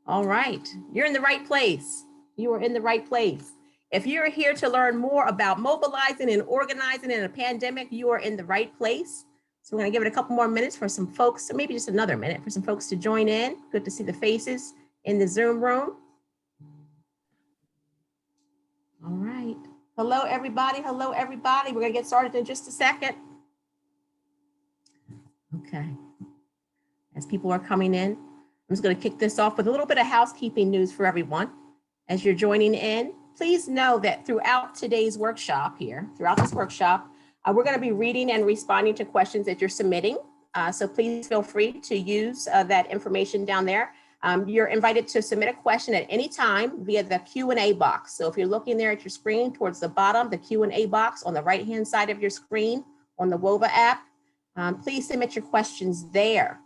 All right, you're in the right place. You are in the right place. If you're here to learn more about mobilizing and organizing in a pandemic, you are in the right place. So we're gonna give it a couple more minutes for some folks, or maybe just another minute for some folks to join in. Good to see the faces in the Zoom room. All right. Hello, everybody. Hello, everybody. We're gonna get started in just a second. Okay. As people are coming in, I'm just going to kick this off with a little bit of housekeeping news for everyone. As you're joining in, please know that throughout today's workshop here, throughout this workshop, we're going to be reading and responding to questions that you're submitting. So please feel free to use that information down there. You're invited to submit a question at any time via the Q&A box. So if you're looking there at your screen towards the bottom, the Q&A box on the right-hand side of your screen on the WOVA app, please submit your questions there.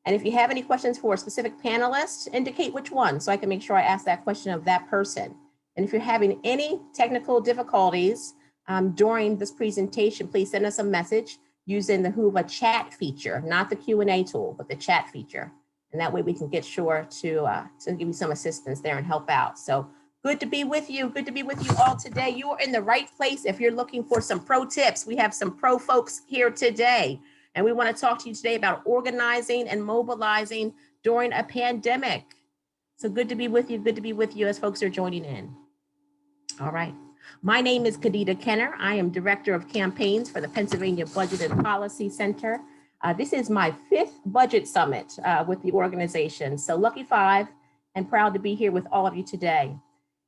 And if you have any questions for a specific panelist, indicate which one so I can make sure I ask that question of that person. And if you're having any technical difficulties during this presentation, please send us a message using the WOVA chat feature, not the Q&A tool, but the chat feature. And that way we can get sure to give you some assistance there and help out. So good to be with you. Good to be with you all today. You are in the right place if you're looking for some pro tips. We have some pro folks here today. And we want to talk to you today about organizing and mobilizing during a pandemic. So good to be with you. Good to be with you as folks are joining in. All right. My name is Kadida Kenner. I am Director of Campaigns for the Pennsylvania Budget and Policy Center. This is my 5th budget summit with the organization. So lucky 5 and proud to be here with all of you today.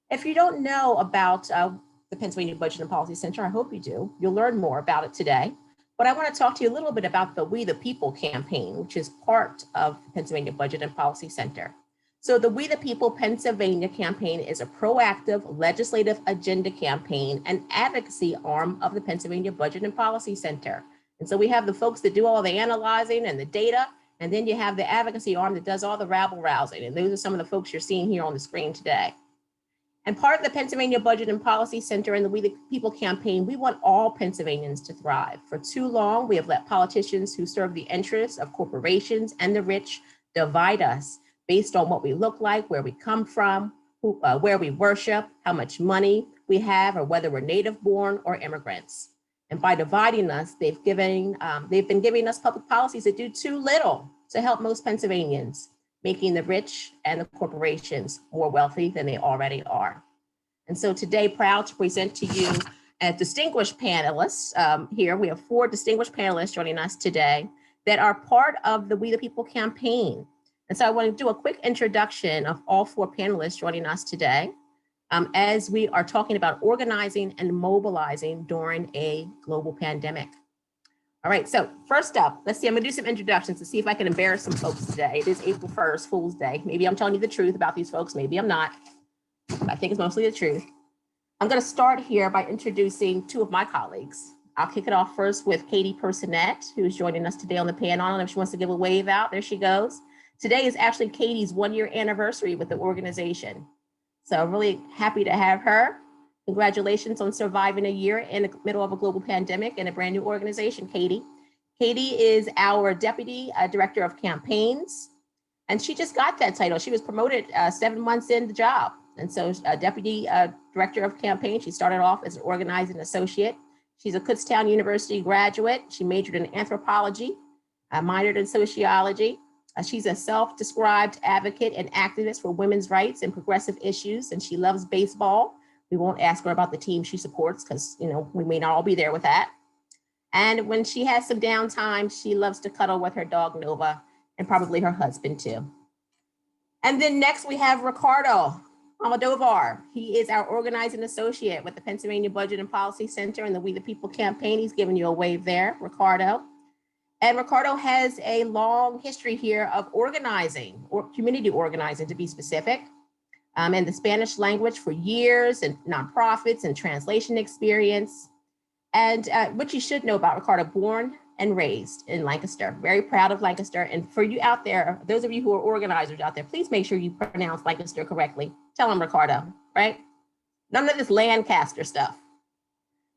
If you don't know about the Pennsylvania Budget and Policy Center, I hope you do. You'll learn more about it today. But I want to talk to you a little bit about the We the People campaign, which is part of the Pennsylvania Budget and Policy Center. So the We the People Pennsylvania campaign is a proactive legislative agenda campaign and advocacy arm of the Pennsylvania Budget and Policy Center. And so we have the folks that do all the analyzing and the data, and then you have the advocacy arm that does all the rabble-rousing. And those are some of the folks you're seeing here on the screen today. And part of the Pennsylvania Budget and Policy Center and the We the People campaign, we want all Pennsylvanians to thrive. For too long, we have let politicians who serve the interests of corporations and the rich divide us based on what we look like, where we come from, where we worship, how much money we have, or whether we're native born or immigrants. And by dividing us, they've been giving us public policies that do too little to help most Pennsylvanians, making the rich and the corporations more wealthy than they already are. And so today, proud to present to you a distinguished panelists here. We have 4 distinguished panelists joining us today that are part of the We the People campaign. And so I want to do a quick introduction of all 4 panelists joining us today as we are talking about organizing and mobilizing during a global pandemic. All right, so first up, let's see, I'm gonna do some introductions to see if I can embarrass some folks today. It is April 1st, Fool's Day. Maybe I'm telling you the truth about these folks, maybe I'm not. I think it's mostly the truth. I'm gonna start here by introducing 2 of my colleagues. I'll kick it off first with Katy Personette, who's joining us today on the panel. I don't know if she wants to give a wave out, there she goes. Today is actually Katy's 1-year anniversary with the organization. So really happy to have her. Congratulations on surviving a year in the middle of a global pandemic and a brand new organization, Katy. Katy is our Deputy Director of Campaigns, and she just got that title. She was promoted 7 months in the job. And so Deputy Director of Campaigns, she started off as an organizing associate. She's a Kutztown University graduate. She majored in anthropology, minored in sociology. She's a self-described advocate and activist for women's rights and progressive issues, and she loves baseball. We won't ask her about the team she supports because, you know, we may not all be there with that. And when she has some downtime, she loves to cuddle with her dog, Nova, and probably her husband too. And then next we have Ricardo Almodovar. He is our organizing associate with the Pennsylvania Budget and Policy Center and the We the People campaign. He's giving you a wave there, Ricardo. And Ricardo has a long history here of organizing, or community organizing to be specific, and the Spanish language for years, and nonprofits and translation experience. And what you should know about Ricardo, born and raised in Lancaster, very proud of Lancaster. And for you out there, those of you who are organizers out there, please make sure you pronounce Lancaster correctly. Tell them Ricardo, right? None of this Lancaster stuff.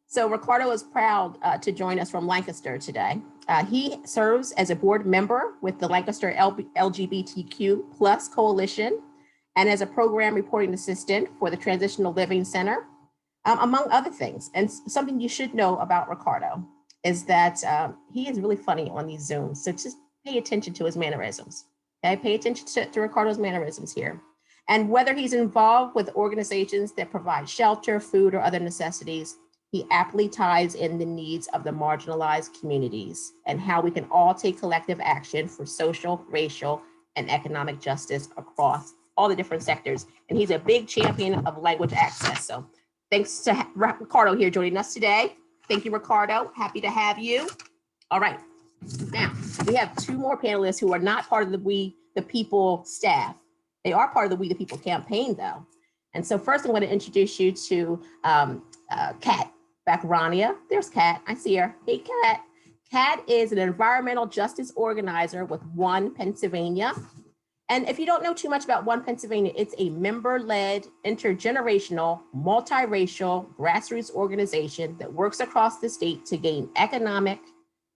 So Ricardo is proud to join us from Lancaster today. He serves as a board member with the Lancaster LGBTQ+ Coalition, and as a program reporting assistant for the Transitional Living Center, among other things. And something you should know about Ricardo is that he is really funny on these Zooms. So just pay attention to his mannerisms. Okay, pay attention to Ricardo's mannerisms here. And whether he's involved with organizations that provide shelter, food, or other necessities, he aptly ties in the needs of the marginalized communities and how we can all take collective action for social, racial, and economic justice across all the different sectors. And he's a big champion of language access. So thanks to Ricardo here joining us today. Thank you, Ricardo. Happy to have you. All right. Now, we have two more panelists who are not part of the We the People staff. They are part of the We the People campaign, though. And so first, I'm going to introduce you to Kat Bakrania. There's Kat. I see her. Hey, Kat. Kat is an environmental justice organizer with One Pennsylvania. And if you don't know too much about One Pennsylvania, it's a member-led, intergenerational, multiracial grassroots organization that works across the state to gain economic,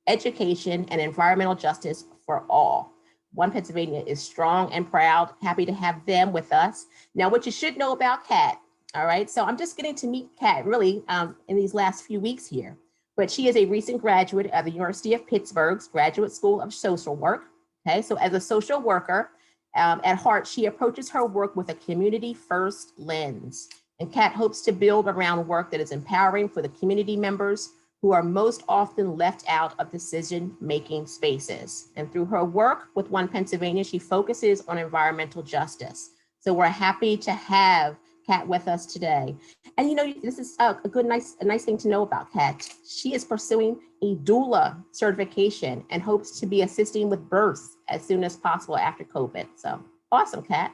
education, and environmental justice for all. One Pennsylvania is strong and proud. Happy to have them with us. Now, what you should know about Kat, all right? So I'm just getting to meet Kat really in these last few weeks here. But she is a recent graduate of the University of Pittsburgh's Graduate School of Social Work. Okay, so as a social worker, at heart, she approaches her work with a community-first lens. And Kat hopes to build around work that is empowering for the community members who are most often left out of decision-making spaces. And through her work with One Pennsylvania, she focuses on environmental justice. So we're happy to have Kat with us today. And you know, this is a nice thing to know about Kat. She is pursuing a doula certification and hopes to be assisting with births as soon as possible after COVID. So awesome, Kat.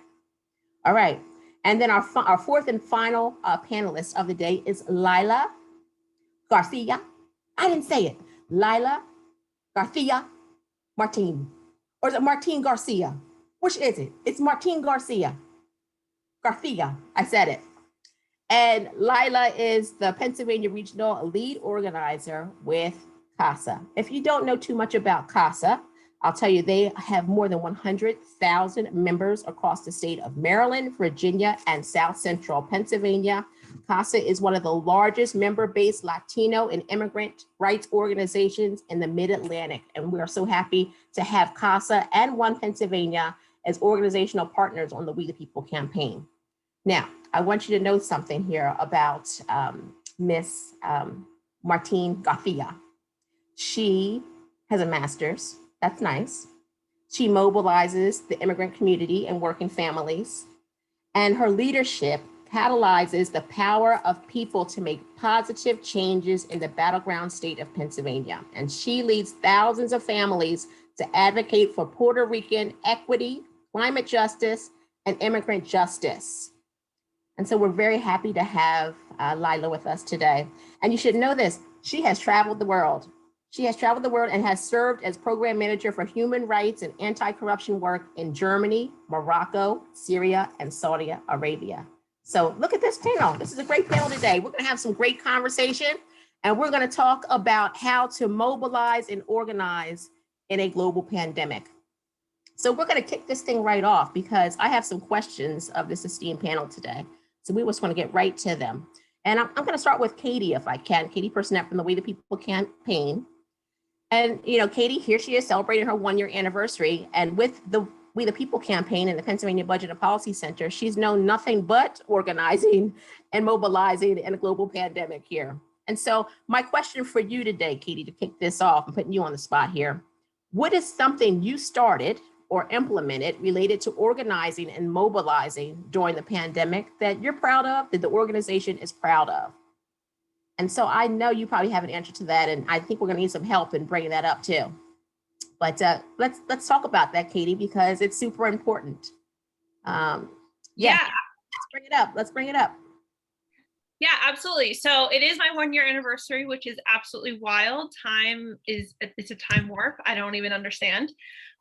All right. And then our fourth and final panelist of the day is Laila García. I didn't say it. Laila García Martin. Or is it Martin Garcia? Which is it? It's Martin Garcia. Garcia, I said it. And Laila is the Pennsylvania Regional Lead Organizer with CASA. If you don't know too much about CASA, I'll tell you they have more than 100,000 members across the state of Maryland, Virginia, and South Central Pennsylvania. CASA is one of the largest member-based Latino and immigrant rights organizations in the Mid-Atlantic. And we are so happy to have CASA and One Pennsylvania as organizational partners on the We the People campaign. Now, I want you to know something here about Miss Martine Garcia. She has a master's. That's nice. She mobilizes the immigrant community and working families. And her leadership catalyzes the power of people to make positive changes in the battleground state of Pennsylvania. And she leads thousands of families to advocate for Puerto Rican equity, climate justice, and immigrant justice. And so we're very happy to have Laila with us today. And you should know this, she has traveled the world. She has traveled the world and has served as program manager for human rights and anti-corruption work in Germany, Morocco, Syria, and Saudi Arabia. So look at this panel. This is a great panel today. We're gonna have some great conversation and we're gonna talk about how to mobilize and organize in a global pandemic. So we're gonna kick this thing right off because I have some questions of this esteemed panel today. So we just wanna get right to them. And I'm gonna start with Katy if I can. Katy Personette from the We the People campaign. And you know, Katy, here she is celebrating her 1-year anniversary. And with the We the People campaign and the Pennsylvania Budget and Policy Center, she's known nothing but organizing and mobilizing in a global pandemic here. And so my question for you today, Katy, to kick this off, I'm putting you on the spot here. What is something you started or implemented related to organizing and mobilizing during the pandemic that you're proud of, that the organization is proud of? And so I know you probably have an answer to that, and I think we're gonna need some help in bringing that up too. But let's talk about that, Katy, because it's super important. Yeah, let's bring it up. Let's bring it up. Yeah, absolutely. So it is my 1-year anniversary, which is absolutely wild. It's a time warp. I don't even understand.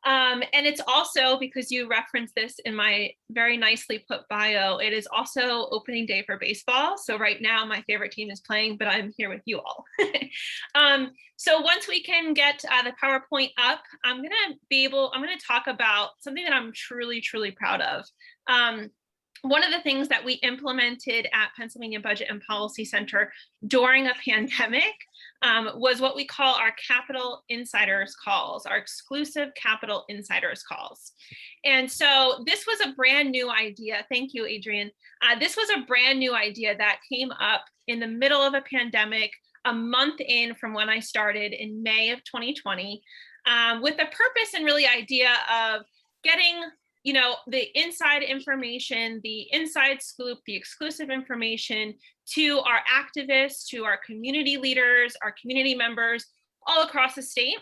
And it's also, because you referenced this in my very nicely put bio, it is also opening day for baseball. So right now my favorite team is playing, but I'm here with you all. So once we can get the PowerPoint up, I'm gonna talk about something that I'm truly, truly proud of. one of the things that we implemented at Pennsylvania Budget and Policy Center during a pandemic was what we call our Capital Insiders calls, our exclusive Capital Insiders calls. And so this was a brand new idea. Thank you, Adrian. This was a brand new idea that came up in the middle of a pandemic, a month in from when I started in May of 2020, with the purpose and really idea of getting the inside information, the inside scoop, the exclusive information to our activists, to our community leaders, our community members all across the state.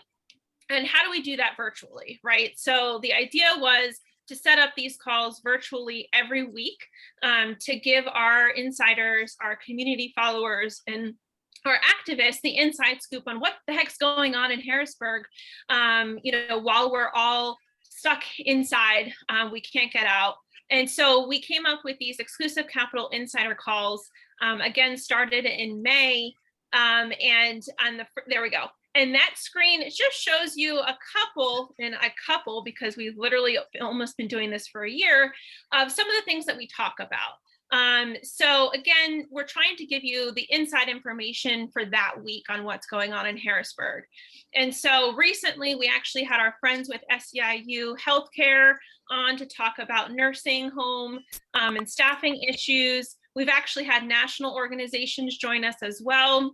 And how do we do that virtually, right? So the idea was to set up these calls virtually every week to give our insiders, our community followers, and our activists the inside scoop on what the heck's going on in Harrisburg, while we're all stuck inside, we can't get out. And so we came up with these exclusive Capital Insider calls, again, started in May, there we go. And that screen, it just shows you a couple, because we've literally almost been doing this for a year, of some of the things that we talk about. So again, we're trying to give you the inside information for that week on what's going on in Harrisburg. And so recently we actually had our friends with SEIU Healthcare on to talk about nursing home and staffing issues. We've actually had national organizations join us as well,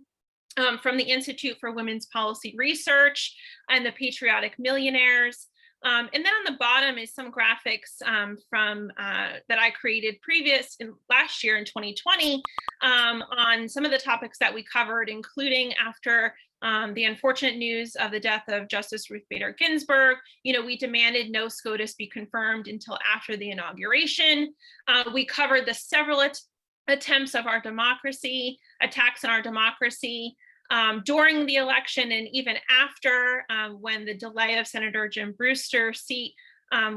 from the Institute for Women's Policy Research and the Patriotic Millionaires. And then on the bottom is some graphics from that I created last year in 2020 on some of the topics that we covered, including after the unfortunate news of the death of Justice Ruth Bader Ginsburg. We demanded no SCOTUS be confirmed until after the inauguration. We covered the several attempts of our democracy, attacks on our democracy, during the election and even after, when the delay of Senator Jim Brewster's seat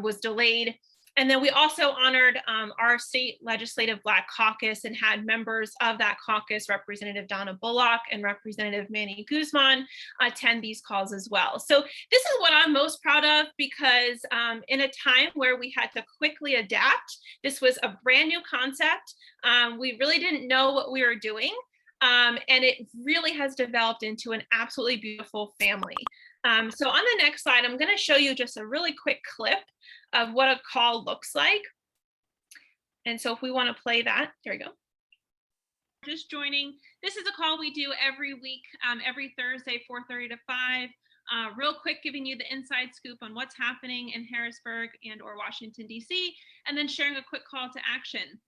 was delayed. And then we also honored our state legislative Black caucus and had members of that caucus, Representative Donna Bullock and Representative Manny Guzman, attend these calls as well. So this is what I'm most proud of, because in a time where we had to quickly adapt, this was a brand new concept. We really didn't know what we were doing. And it really has developed into an absolutely beautiful family. So on the next slide, I'm going to show you just a really quick clip of what a call looks like. And so if we want to play that, there we go. Just joining, this is a call we do every week, every Thursday, 4:30 to 5. Real quick, giving you the inside scoop on what's happening in Harrisburg and or Washington, D.C., and then sharing a quick call to action.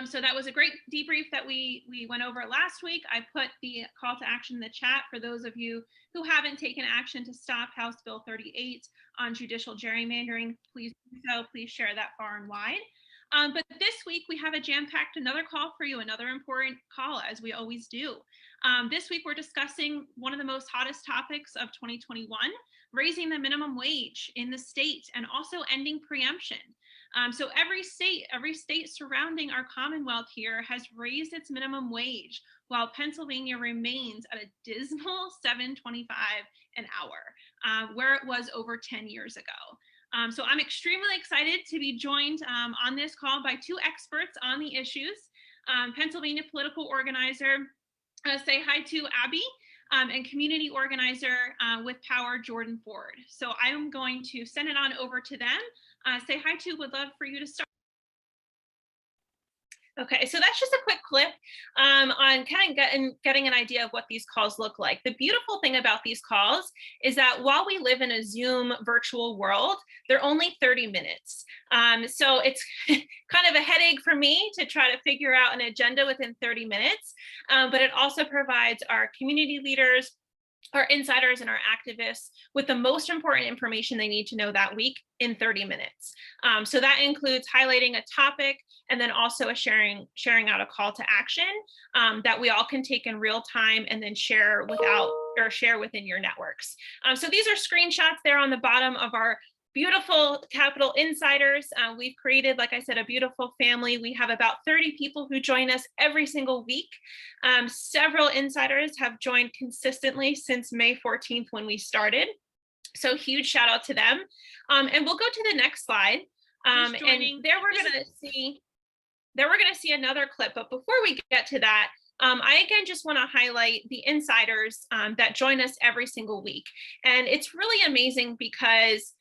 So that was a great debrief that we went over last week. I put the call to action in the chat for those of you who haven't taken action to stop House Bill 38 on judicial gerrymandering. Please do so. Please share that far and wide. But this week we have a jam-packed another call for you, another important call, as we always do. This week we're discussing one of the most hottest topics of 2021, raising the minimum wage in the state and also ending preemption. So every state surrounding our Commonwealth here has raised its minimum wage, while Pennsylvania remains at a dismal $7.25 an hour, where it was over 10 years ago. So I'm extremely excited to be joined on this call by two experts on the issues. Pennsylvania political organizer, say hi to Abby, and community organizer with Power, Jordan Ford. So I'm going to send it on over to them. Say hi to, would love for you to start. Okay, so that's just a quick clip on kind of getting an idea of what these calls look like. The beautiful thing about these calls is that while we live in a Zoom virtual world, they're only 30 minutes. So it's kind of a headache for me to try to figure out an agenda within 30 minutes, but it also provides our community leaders, our insiders and our activists with the most important information they need to know that week in 30 minutes. So that includes highlighting a topic and then also sharing out a call to action that we all can take in real time and then share within your networks. So these are screenshots there on the bottom of our beautiful Capital Insiders. We've created, like I said, a beautiful family. We have about 30 people who join us every single week. Several insiders have joined consistently since May 14th when we started. So huge shout out to them. And we'll go to the next slide. And there we're gonna see There we're going to see another clip, but before we get to that, I again just want to highlight the insiders that join us every single week. And it's really amazing because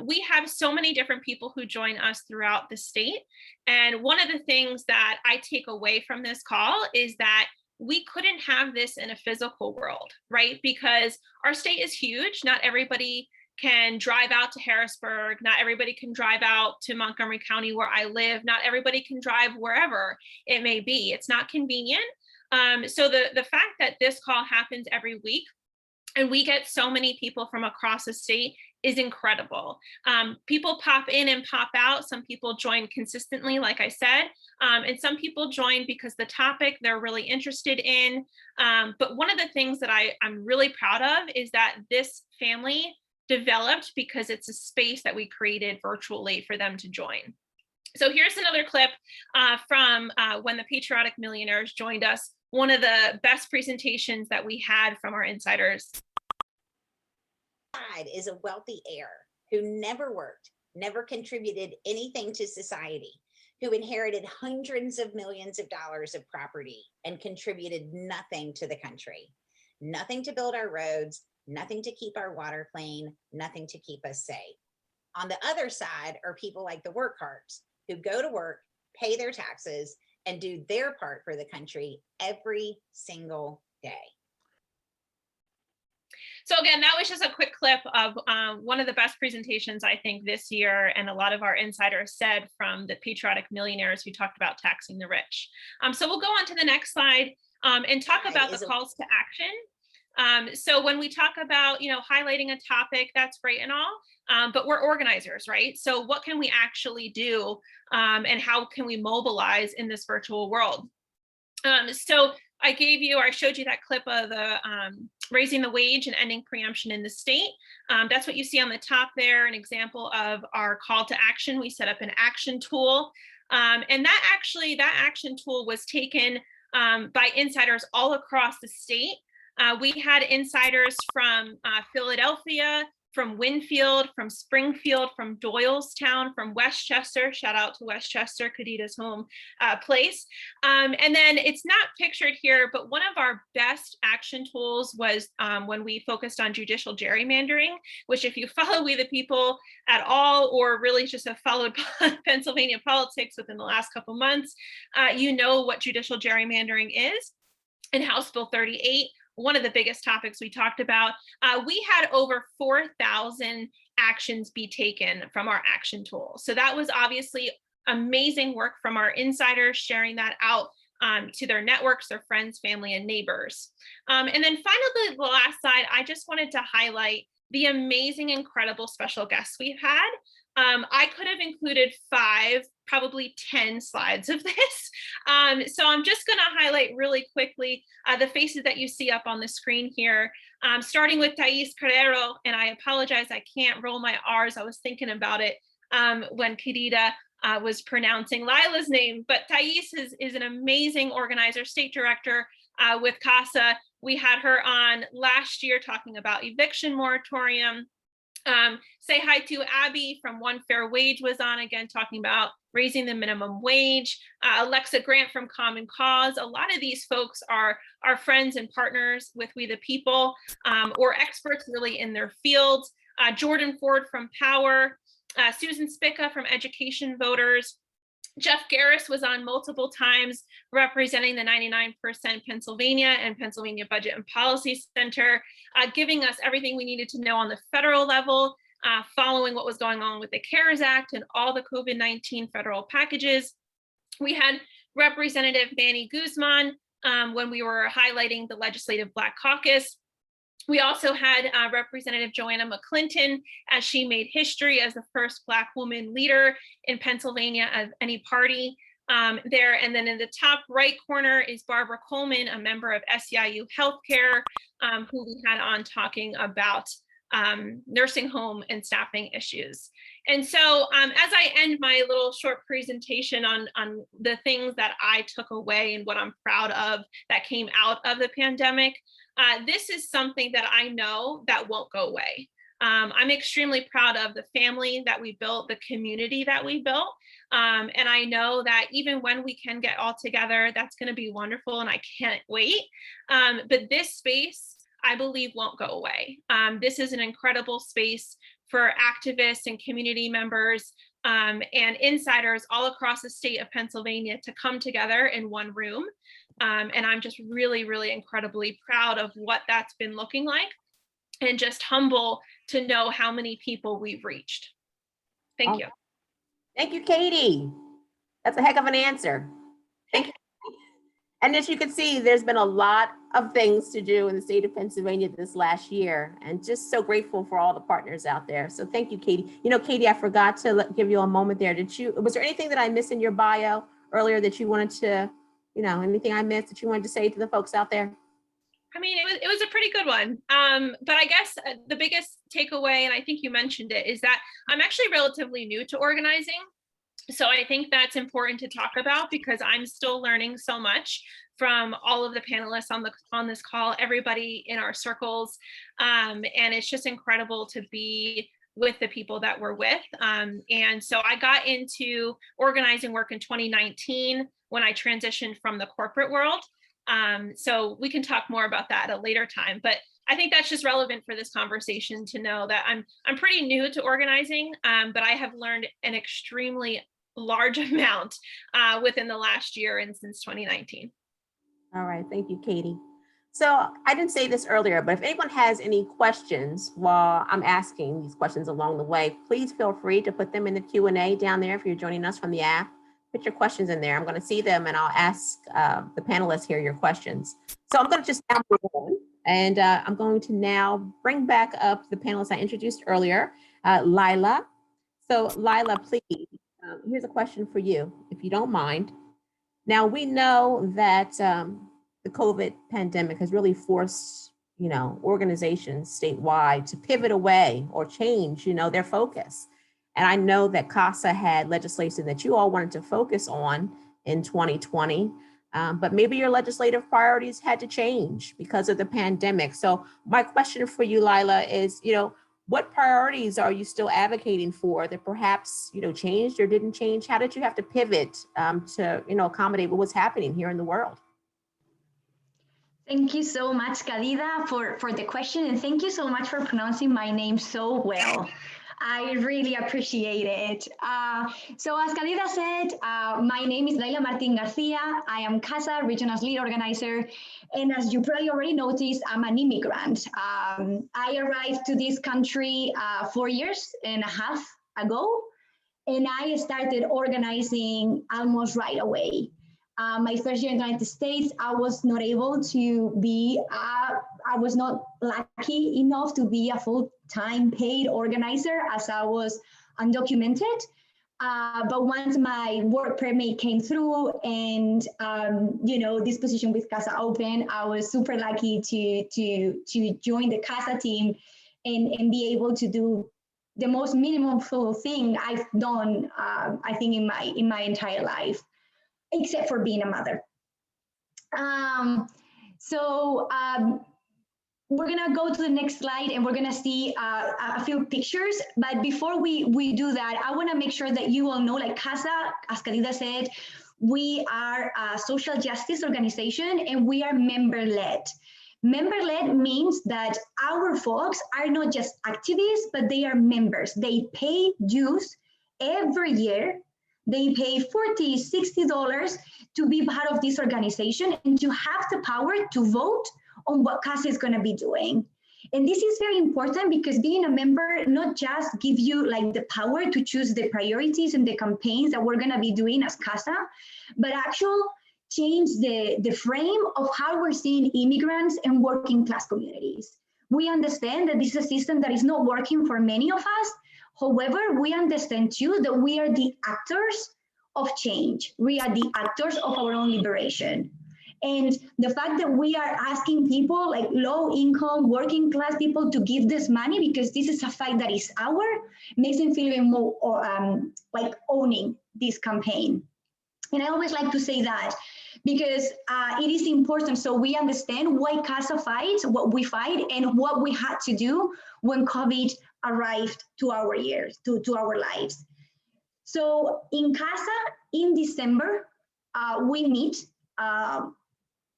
we have so many different people who join us throughout the state. And one of the things that I take away from this call is that we couldn't have this in a physical world, right? Because our state is huge. Not everybody can drive out to Harrisburg. Not everybody can drive out to Montgomery County where I live. Not everybody can drive wherever it may be. It's not convenient. So the fact that this call happens every week and we get so many people from across the state is incredible. People pop in and pop out. Some people join consistently, like I said, and some people join because the topic they're really interested in. But one of the things that I'm really proud of is that this family developed because it's a space that we created virtually for them to join. So here's another clip from when the Patriotic Millionaires joined us, one of the best presentations that we had from our insiders. Is a wealthy heir who never worked, never contributed anything to society, who inherited hundreds of millions of dollars of property and contributed nothing to the country, nothing to build our roads, nothing to keep our water clean, nothing to keep us safe. On the other side are people like the workhards who go to work, pay their taxes, and do their part for the country every single day. So again, that was just a quick clip of one of the best presentations, I think, this year, and a lot of our insiders said from the Patriotic Millionaires who talked about taxing the rich. So we'll go on to the next slide and talk about the calls to action. So when we talk about, highlighting a topic, that's great and all, but we're organizers, right? So what can we actually do and how can we mobilize in this virtual world? So I showed you that clip of the raising the wage and ending preemption in the state. That's what you see on the top there, an example of our call to action. We set up an action tool. And that action tool was taken by insiders all across the state. We had insiders from Philadelphia, from Winfield, from Springfield, from Doylestown, from Westchester. Shout out to Westchester, Kadida's home place. And then it's not pictured here, but one of our best action tools was when we focused on judicial gerrymandering, which if you follow We the People at all, or really just have followed Pennsylvania politics within the last couple months, you know what judicial gerrymandering is. In House Bill 38, one of the biggest topics we talked about, we had over 4,000 actions be taken from our action tool. So that was obviously amazing work from our insiders, sharing that out to their networks, their friends, family, and neighbors. And then finally, the last slide, I just wanted to highlight the amazing, incredible special guests we've had. I could have included 5, probably 10 slides of this. So I'm just going to highlight really quickly the faces that you see up on the screen here, starting with Thais Carrero. And I apologize, I can't roll my R's. I was thinking about it when Kadida was pronouncing Laila's name. But Thais is an amazing organizer, state director with CASA. We had her on last year talking about eviction moratorium. Say hi to Abby from One Fair Wage was on again, talking about raising the minimum wage. Alexa Grant from Common Cause. A lot of these folks are our friends and partners with We the People, or experts really in their fields. Jordan Ford from Power, Susan Spica from Education Voters. Jeff Garris was on multiple times representing the 99% Pennsylvania and Pennsylvania Budget and Policy Center, giving us everything we needed to know on the federal level, following what was going on with the CARES Act and all the COVID-19 federal packages. We had Representative Manny Guzman when we were highlighting the Legislative Black Caucus. We also had Representative Joanna McClinton, as she made history as the first Black woman leader in Pennsylvania of any party there. And then in the top right corner is Barbara Coleman, a member of SEIU Healthcare, who we had on talking about nursing home and staffing issues. And so as I end my little short presentation on the things that I took away and what I'm proud of that came out of the pandemic, this is something that I know that won't go away. I'm extremely proud of the family that we built, the community that we built. And I know that even when we can get all together, that's going to be wonderful, and I can't wait. But this space, I believe, won't go away. This is an incredible space for activists and community members and insiders all across the state of Pennsylvania to come together in one room. And I'm just really, really incredibly proud of what that's been looking like, and just humble to know how many people we've reached. Thank you. Thank you, Katy. That's a heck of an answer. Thank you. And as you can see, there's been a lot of things to do in the state of Pennsylvania this last year, and just so grateful for all the partners out there. So thank you, Katy. You know, Katy, I forgot to give you a moment there. Was there anything that I missed in your bio earlier that you wanted to, anything I missed that you wanted to say to the folks out there? I mean, it was a pretty good one. But I guess the biggest takeaway, and I think you mentioned it, is that I'm actually relatively new to organizing. So I think that's important to talk about, because I'm still learning so much from all of the panelists on this call, everybody in our circles. And it's just incredible to be with the people that we're with. And so I got into organizing work in 2019 when I transitioned from the corporate world. So we can talk more about that at a later time, but I think that's just relevant for this conversation to know that I'm pretty new to organizing, but I have learned an extremely large amount within the last year and since 2019. All right, thank you, Katy. So I didn't say this earlier, but if anyone has any questions while I'm asking these questions along the way, please feel free to put them in the Q&A down there if you're joining us from the app. Put your questions in there. I'm going to see them and I'll ask the panelists here your questions. So I'm going to just now move on, and I'm going to now bring back up the panelists I introduced earlier, Laila. So Laila, please, here's a question for you, if you don't mind. Now, we know that the COVID pandemic has really forced, organizations statewide to pivot away or change, their focus. And I know that CASA had legislation that you all wanted to focus on in 2020, but maybe your legislative priorities had to change because of the pandemic. So my question for you, Laila, is, what priorities are you still advocating for that perhaps, changed or didn't change? How did you have to pivot to, accommodate what was happening here in the world? Thank you so much, Kadida, for the question. And thank you so much for pronouncing my name so well. I really appreciate it. So as Kadida said, my name is Laila Martin García. I am CASA Regional's lead organizer. And as you probably already noticed, I'm an immigrant. I arrived to this country 4.5 years ago, and I started organizing almost right away. My first year in the United States, I was not able to be, I was not lucky enough to be a full-time paid organizer as I was undocumented. But once my work permit came through and, this position with CASA opened, I was super lucky to join the CASA team and be able to do the most meaningful thing I've done, I think, in my entire life, except for being a mother. We're gonna go to the next slide and we're gonna see a few pictures. But before we do that, I wanna make sure that you all know, like CASA, as Kadida said, we are a social justice organization and we are member-led. Member-led means that our folks are not just activists, but they are members. They pay dues every year. They pay $40, $60 to be part of this organization and to have the power to vote on what CASA is going to be doing. And this is very important because being a member not just gives you like the power to choose the priorities and the campaigns that we're going to be doing as CASA, but actually change the frame of how we're seeing immigrants and working class communities. We understand that this is a system that is not working for many of us. However, we understand too that we are the actors of change. We are the actors of our own liberation. And the fact that we are asking people like low income, working class people to give this money because this is a fight that is ours, makes them feel even more like owning this campaign. And I always like to say that because it is important so we understand why CASA fights, what we fight, and what we had to do when COVID arrived to our years, to our lives. So in CASA, in December, we meet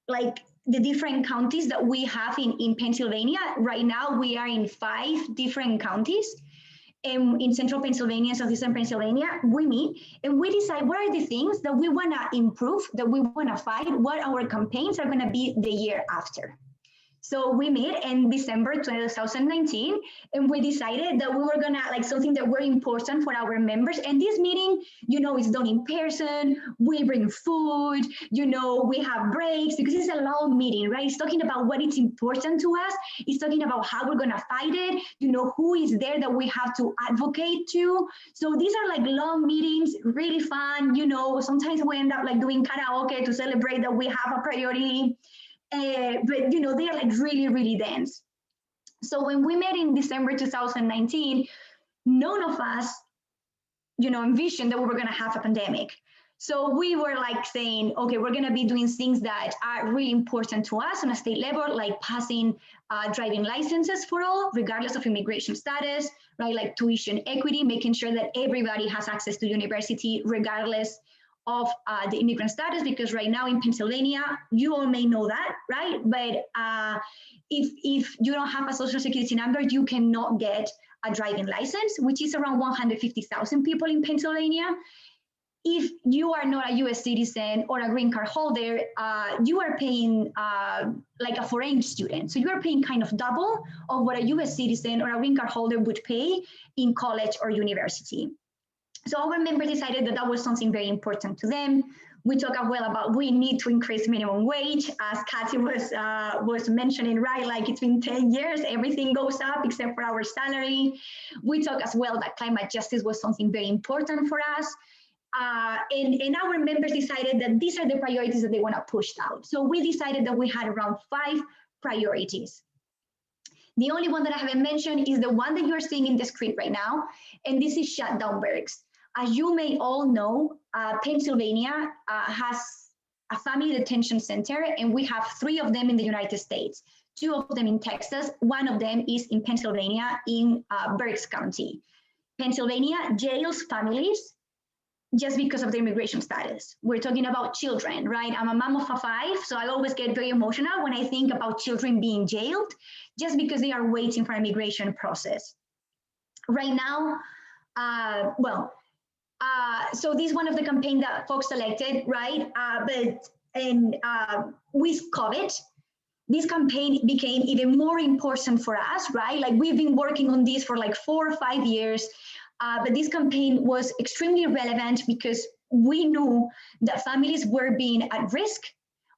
like the different counties that we have in Pennsylvania. Right now, we are in 5 different counties. In central Pennsylvania, southeastern Pennsylvania, we meet and we decide what are the things that we want to improve, that we want to fight, what our campaigns are going to be the year after. So we met in December 2019, and we decided that we were gonna like something that were important for our members. And this meeting, you know, is done in person. We bring food, you know, we have breaks because it's a long meeting, right? It's talking about what is important to us. It's talking about how we're gonna fight it, you know, who is there that we have to advocate to. So these are like long meetings, really fun, you know, sometimes we end up like doing karaoke to celebrate that we have a priority. But you know, they are like really, really dense. So when we met in December 2019, none of us, you know, envisioned that we were going to have a pandemic. So we were like saying, okay, we're going to be doing things that are really important to us on a state level, like passing driving licenses for all, regardless of immigration status, right? Like tuition equity, making sure that everybody has access to university, regardless of the immigrant status, because right now in Pennsylvania, you all may know that, right? But if you don't have a social security number, you cannot get a driving license, which is around 150,000 people in Pennsylvania. If you are not a US citizen or a green card holder, you are paying like a foreign student. So you are paying kind of double of what a US citizen or a green card holder would pay in college or university. So our members decided that that was something very important to them. We talked as well about we need to increase minimum wage, as Katy was mentioning, right? Like it's been 10 years, everything goes up except for our salary. We talked as well that climate justice was something very important for us. And our members decided that these are the priorities that they want to push out. So we decided that we had around 5 priorities. The only one that I haven't mentioned is the one that you're seeing in the screen right now, and this is shut down barracks. As you may all know, Pennsylvania has a family detention center, and we have 3 of them in the United States, 2 of them in Texas, 1 of them is in Pennsylvania in Berks County. Pennsylvania jails families just because of their immigration status. We're talking about children, right? I'm a mom of a 5, so I always get very emotional when I think about children being jailed just because they are waiting for an immigration process. Right now, so this is one of the campaigns that folks selected, right? With COVID, this campaign became even more important for us, right? Like we've been working on this for like 4 or 5 years, but this campaign was extremely relevant because we knew that families were being at risk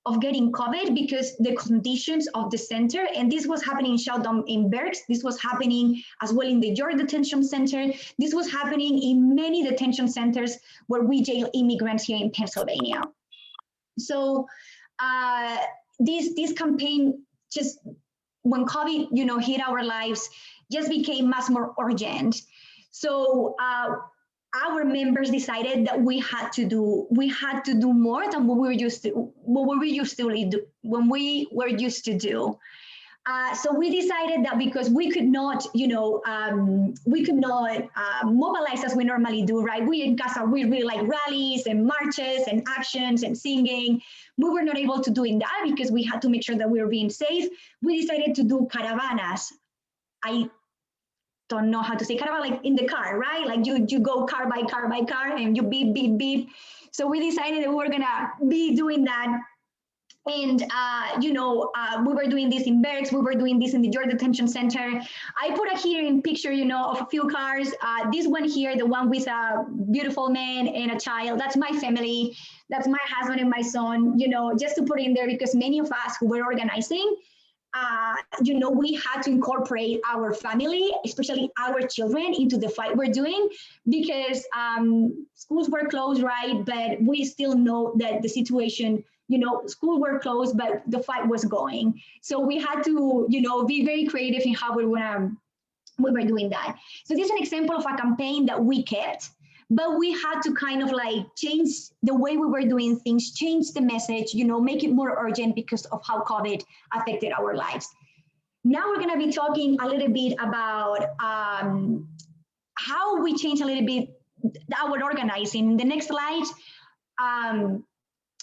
of getting COVID because the conditions of the center, and this was happening in shutdown in Berks, this was happening as well in the York Detention Center, this was happening in many detention centers where we jail immigrants here in Pennsylvania. So this campaign, just when COVID, you know, hit our lives, just became much more urgent. So our members decided that we had to do more than what we were used to do. So we decided that because we could not, you know, mobilize as we normally do, right? We in CASA, we really like rallies and marches and actions and singing. We were not able to do that because we had to make sure that we were being safe. We decided to do caravanas. I don't know how to say caravana, like in the car, right? Like you go car by car by car and you beep, beep, beep. So we decided that we were gonna be doing that. And, we were doing this in Berks, we were doing this in the York Detention Center. I put a here in picture, you know, of a few cars. This one here, the one with a beautiful man and a child, that's my family. That's my husband and my son, you know, just to put in there because many of us who were organizing, we had to incorporate our family, especially our children, into the fight we're doing because schools were closed, right? But we still know that the situation, you know, schools were closed, but the fight was going. So we had to, you know, be very creative in how we were doing that. So this is an example of a campaign that we kept but we had to kind of like change the way we were doing things, change the message, make it more urgent because of how COVID affected our lives. Now we're going to be talking a little bit about how we change a little bit our organizing. In the next slide,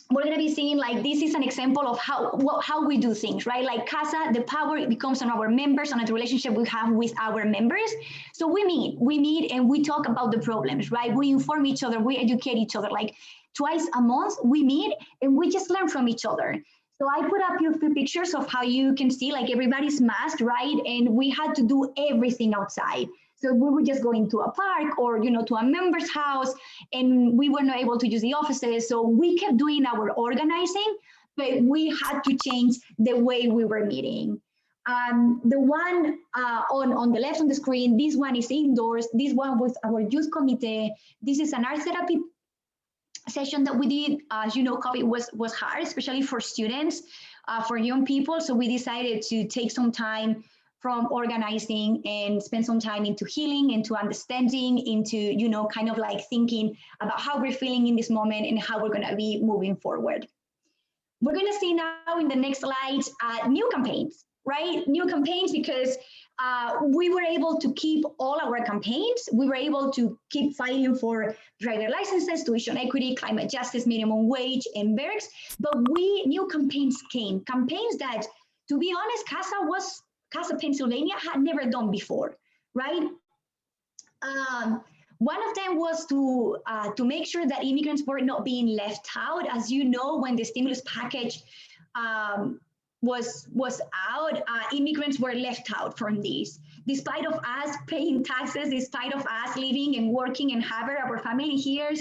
we're going to be seeing like this is an example of how we do things, right? Like CASA, the power becomes on our members, on the relationship we have with our members. So we meet and we talk about the problems, right? We inform each other, we educate each other. Like twice a month we meet and we just learn from each other. So I put up a few pictures of how you can see like everybody's masked, right? And we had to do everything outside. So we were just going to a park or, to a member's house, and we were not able to use the offices. So we kept doing our organizing, but we had to change the way we were meeting. The one on the left on the screen, this one is indoors. This one was our youth committee. This is an art therapy session that we did. As you know, COVID was hard, especially for students, for young people. So we decided to take some time from organizing and spend some time into healing, into understanding, into, kind of like thinking about how we're feeling in this moment and how we're going to be moving forward. We're going to see now in the next slide, new campaigns, right? New campaigns because we were able to keep all our campaigns. We were able to keep fighting for driver licenses, tuition equity, climate justice, minimum wage, and BERCs. But new campaigns came, campaigns that, to be honest, CASA Pennsylvania had never done before, right? One of them was to make sure that immigrants were not being left out. As you know, when the stimulus package was out, immigrants were left out from this. Despite of us paying taxes, despite of us living and working and having our family here,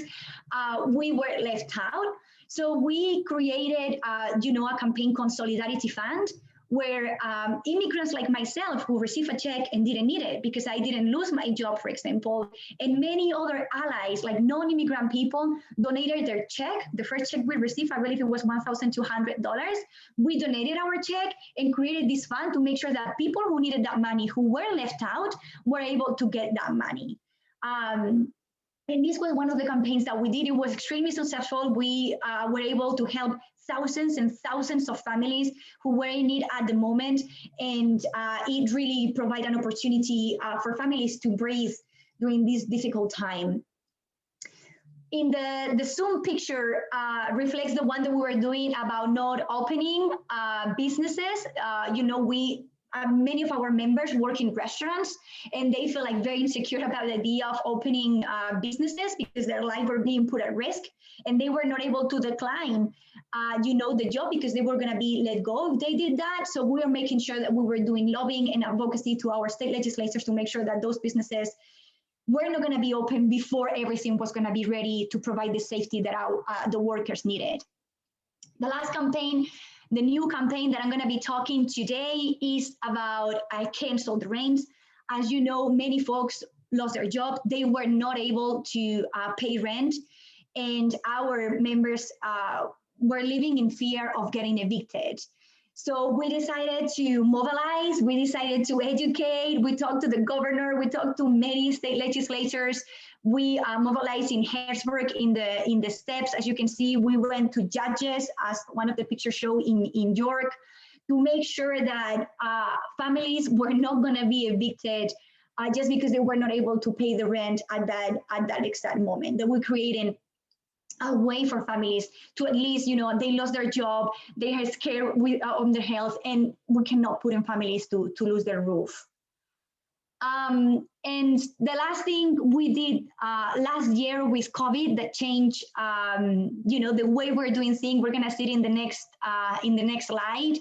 we were left out. So we created, a campaign called Solidarity Fund, where immigrants like myself who receive a check and didn't need it because I didn't lose my job, for example, and many other allies like non-immigrant people donated their check. The first check we received, I believe it was $1,200. We donated our check and created this fund to make sure that people who needed that money, who were left out, were able to get that money. And this was one of the campaigns that we did. It was extremely successful. We were able to help thousands and thousands of families who were in need at the moment. And it really provided an opportunity for families to breathe during this difficult time. In the Zoom picture reflects the one that we were doing about not opening businesses. Many of our members work in restaurants and they feel like very insecure about the idea of opening businesses because their life were being put at risk and they were not able to decline, the job because they were going to be let go if they did that. So we were making sure that we were doing lobbying and advocacy to our state legislators to make sure that those businesses were not going to be open before everything was going to be ready to provide the safety that the workers needed. The last campaign, the new campaign that I'm going to be talking today is about Cancel the Rent. As you know, many folks lost their job. They were not able to pay rent, and our members were living in fear of getting evicted. So we decided to mobilize, we decided to educate, we talked to the governor, we talked to many state legislators. We mobilized in Harrisburg in the steps. As you can see, we went to judges, as one of the pictures show in York, to make sure that families were not going to be evicted just because they were not able to pay the rent at that exact moment. That we're creating a way for families to at least, they lost their job, they are scared on their health, and we cannot put in families to lose their roof. And the last thing we did last year with COVID that changed, the way we're doing things, we're gonna see it in the next slide,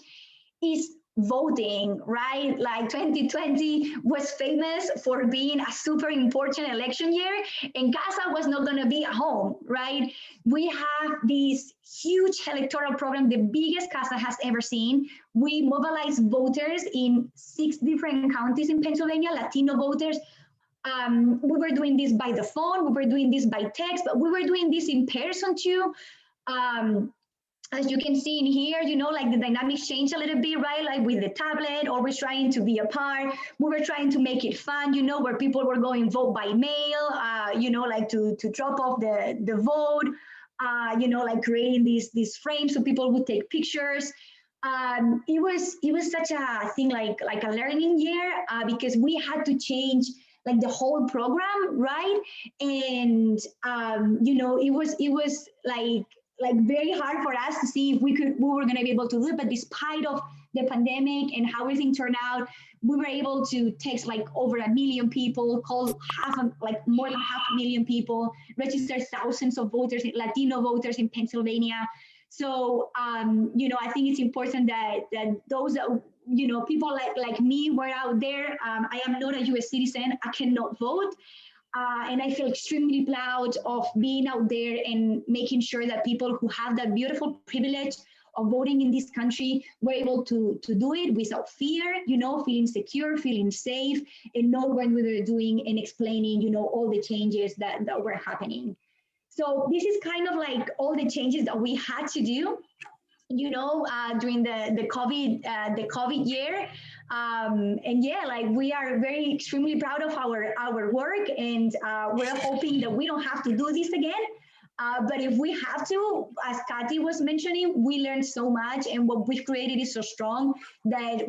is voting, right? Like 2020 was famous for being a super important election year, and CASA was not going to be at home, right? We have this huge electoral program, the biggest CASA has ever seen. We mobilized voters in 6 different counties in Pennsylvania, Latino voters. We were doing this by the phone, we were doing this by text, but we were doing this in person too. as you can see in here, you know, like the dynamics change a little bit, right? Like with the tablet, always trying to be apart. We were trying to make it fun, you know, where people were going vote by mail, you know, like to drop off the vote, you know, like creating these frames so people would take pictures. It was such a thing, like a learning year, because we had to change like the whole program, right? And you know, it was like very hard for us to see if we were going to be able to do it. But despite of the pandemic and how everything turned out, we were able to text like over 1 million people, call like more than 500,000 people, register thousands of voters, Latino voters in Pennsylvania. So you know, I think it's important that those you know, people like me were out there. I am not a U.S. citizen. I cannot vote. And I feel extremely proud of being out there and making sure that people who have that beautiful privilege of voting in this country were able to do it without fear, you know, feeling secure, feeling safe, and know what we were doing and explaining, you know, all the changes that were happening. So this is kind of like all the changes that we had to do, you know, during the COVID year. And yeah, like we are very extremely proud of our work, and we're hoping that we don't have to do this again. But if we have to, as Katy was mentioning, we learned so much, and what we've created is so strong that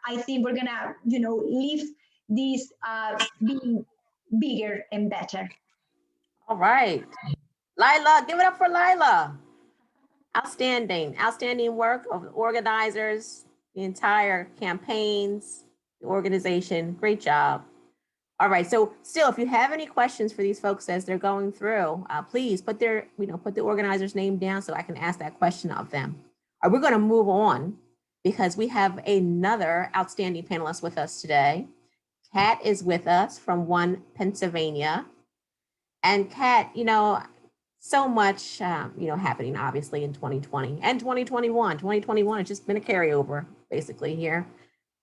I think we're gonna, you know, leave this being bigger and better. All right. Laila, give it up for Laila. Outstanding work of the organizers, the entire campaigns, the organization. Great job. All right, so still, if you have any questions for these folks as they're going through, please put their, put the organizer's name down so I can ask that question of them. All right, we're gonna move on because we have another outstanding panelist with us today. Kat is with us from One Pennsylvania. And Kat, so much, happening obviously in 2020 and 2021. 2021 has just been a carryover basically here.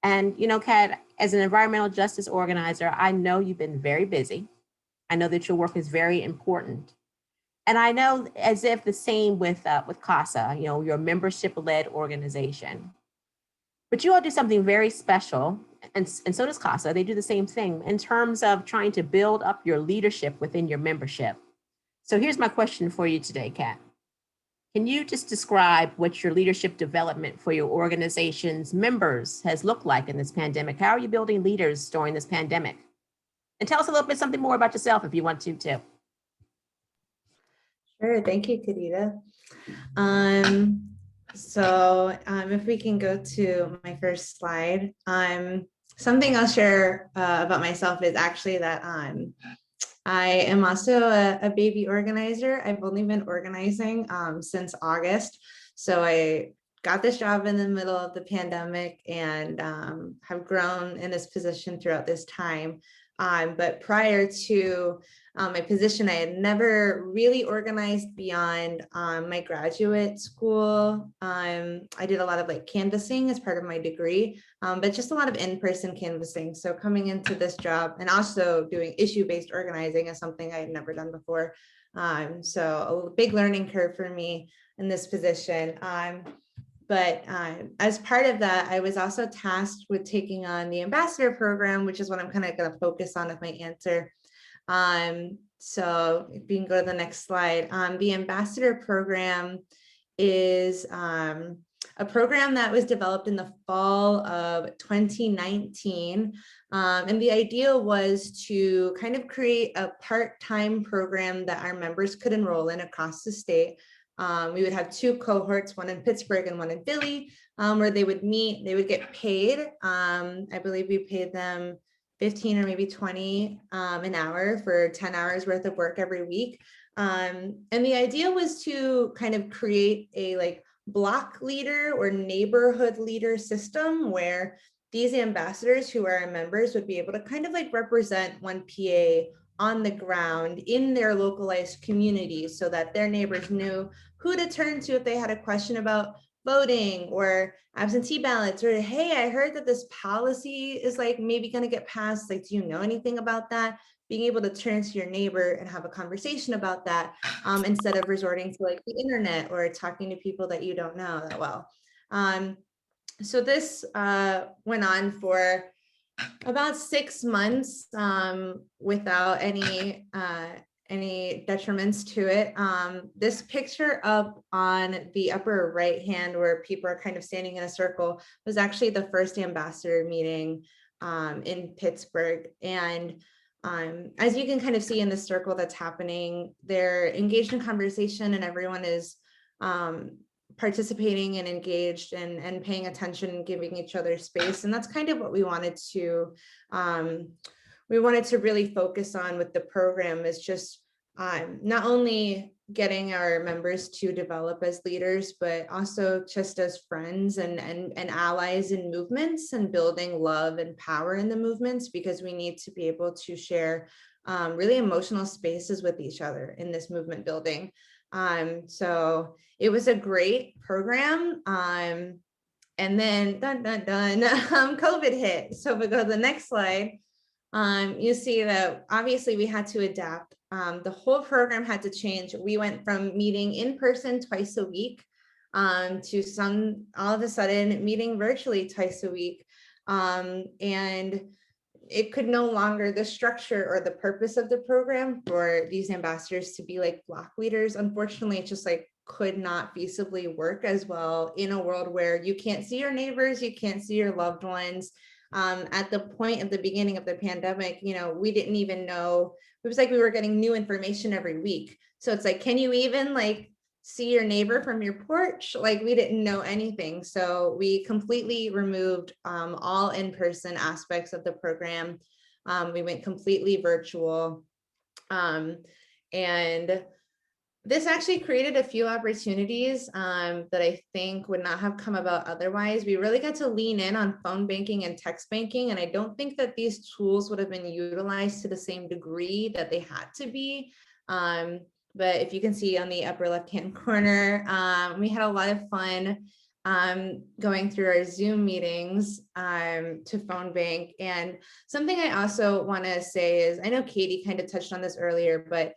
And, Kat, as an environmental justice organizer, I know you've been very busy. I know that your work is very important. And I know as if the same with CASA, your membership-led organization. But you all do something very special, and so does CASA. They do the same thing in terms of trying to build up your leadership within your membership. So here's my question for you today, Kat. Can you just describe what your leadership development for your organization's members has looked like in this pandemic? How are you building leaders during this pandemic? And tell us a little bit something more about yourself if you want to, too. Sure, thank you, Kadida. If we can go to my first slide, something I'll share about myself is actually that I am also a baby organizer. I've only been organizing since August. So I got this job in the middle of the pandemic and have grown in this position throughout this time. But prior to my position, I had never really organized beyond my graduate school. I did a lot of canvassing as part of my degree, but just a lot of in-person canvassing. So coming into this job and also doing issue-based organizing is something I had never done before. So a big learning curve for me in this position. But as part of that, I was also tasked with taking on the ambassador program, which is what I'm kind of going to focus on with my answer. So if you can go to the next slide, the ambassador program is a program that was developed in the fall of 2019. And the idea was to kind of create a part-time program that our members could enroll in across the state. We would have two cohorts, one in Pittsburgh and one in Philly, where they would meet, they would get paid. I believe we paid them 15 or maybe 20 an hour for 10 hours worth of work every week. And the idea was to kind of create a block leader or neighborhood leader system where these ambassadors who are our members would be able to kind of represent One PA on the ground in their localized communities so that their neighbors knew who to turn to if they had a question about voting or absentee ballots, or hey, I heard that this policy is like maybe going to get passed. Like, do you know anything about that? Being able to turn to your neighbor and have a conversation about that instead of resorting to like the internet or talking to people that you don't know that well. So this went on for about 6 months without any detriments to it. This picture up on the upper right hand where people are kind of standing in a circle was actually the first ambassador meeting in Pittsburgh. And as you can kind of see in the circle that's happening, they're engaged in conversation and everyone is participating and engaged and paying attention and giving each other space. And that's kind of what we wanted to really focus on with the program, is just not only getting our members to develop as leaders, but also just as friends and allies in movements, and building love and power in the movements, because we need to be able to share really emotional spaces with each other in this movement building. So it was a great program. And then COVID hit. So if we go to the next slide, you see that obviously we had to adapt. The whole program had to change. We went from meeting in person twice a week to all of a sudden meeting virtually twice a week. And it could no longer, the structure or the purpose of the program for these ambassadors to be like block leaders, unfortunately, it just like could not feasibly work as well in a world where you can't see your neighbors, you can't see your loved ones. At the point of the beginning of the pandemic, we didn't even know, it was like we were getting new information every week. So it's like, can you even like see your neighbor from your porch? Like, we didn't know anything. So we completely removed all in-person aspects of the program. We went completely virtual. And this actually created a few opportunities that I think would not have come about otherwise. We really got to lean in on phone banking and text banking, and I don't think that these tools would have been utilized to the same degree that they had to be. But if you can see on the upper left-hand corner, we had a lot of fun going through our Zoom meetings to phone bank. And something I also want to say is, I know Katy kind of touched on this earlier, but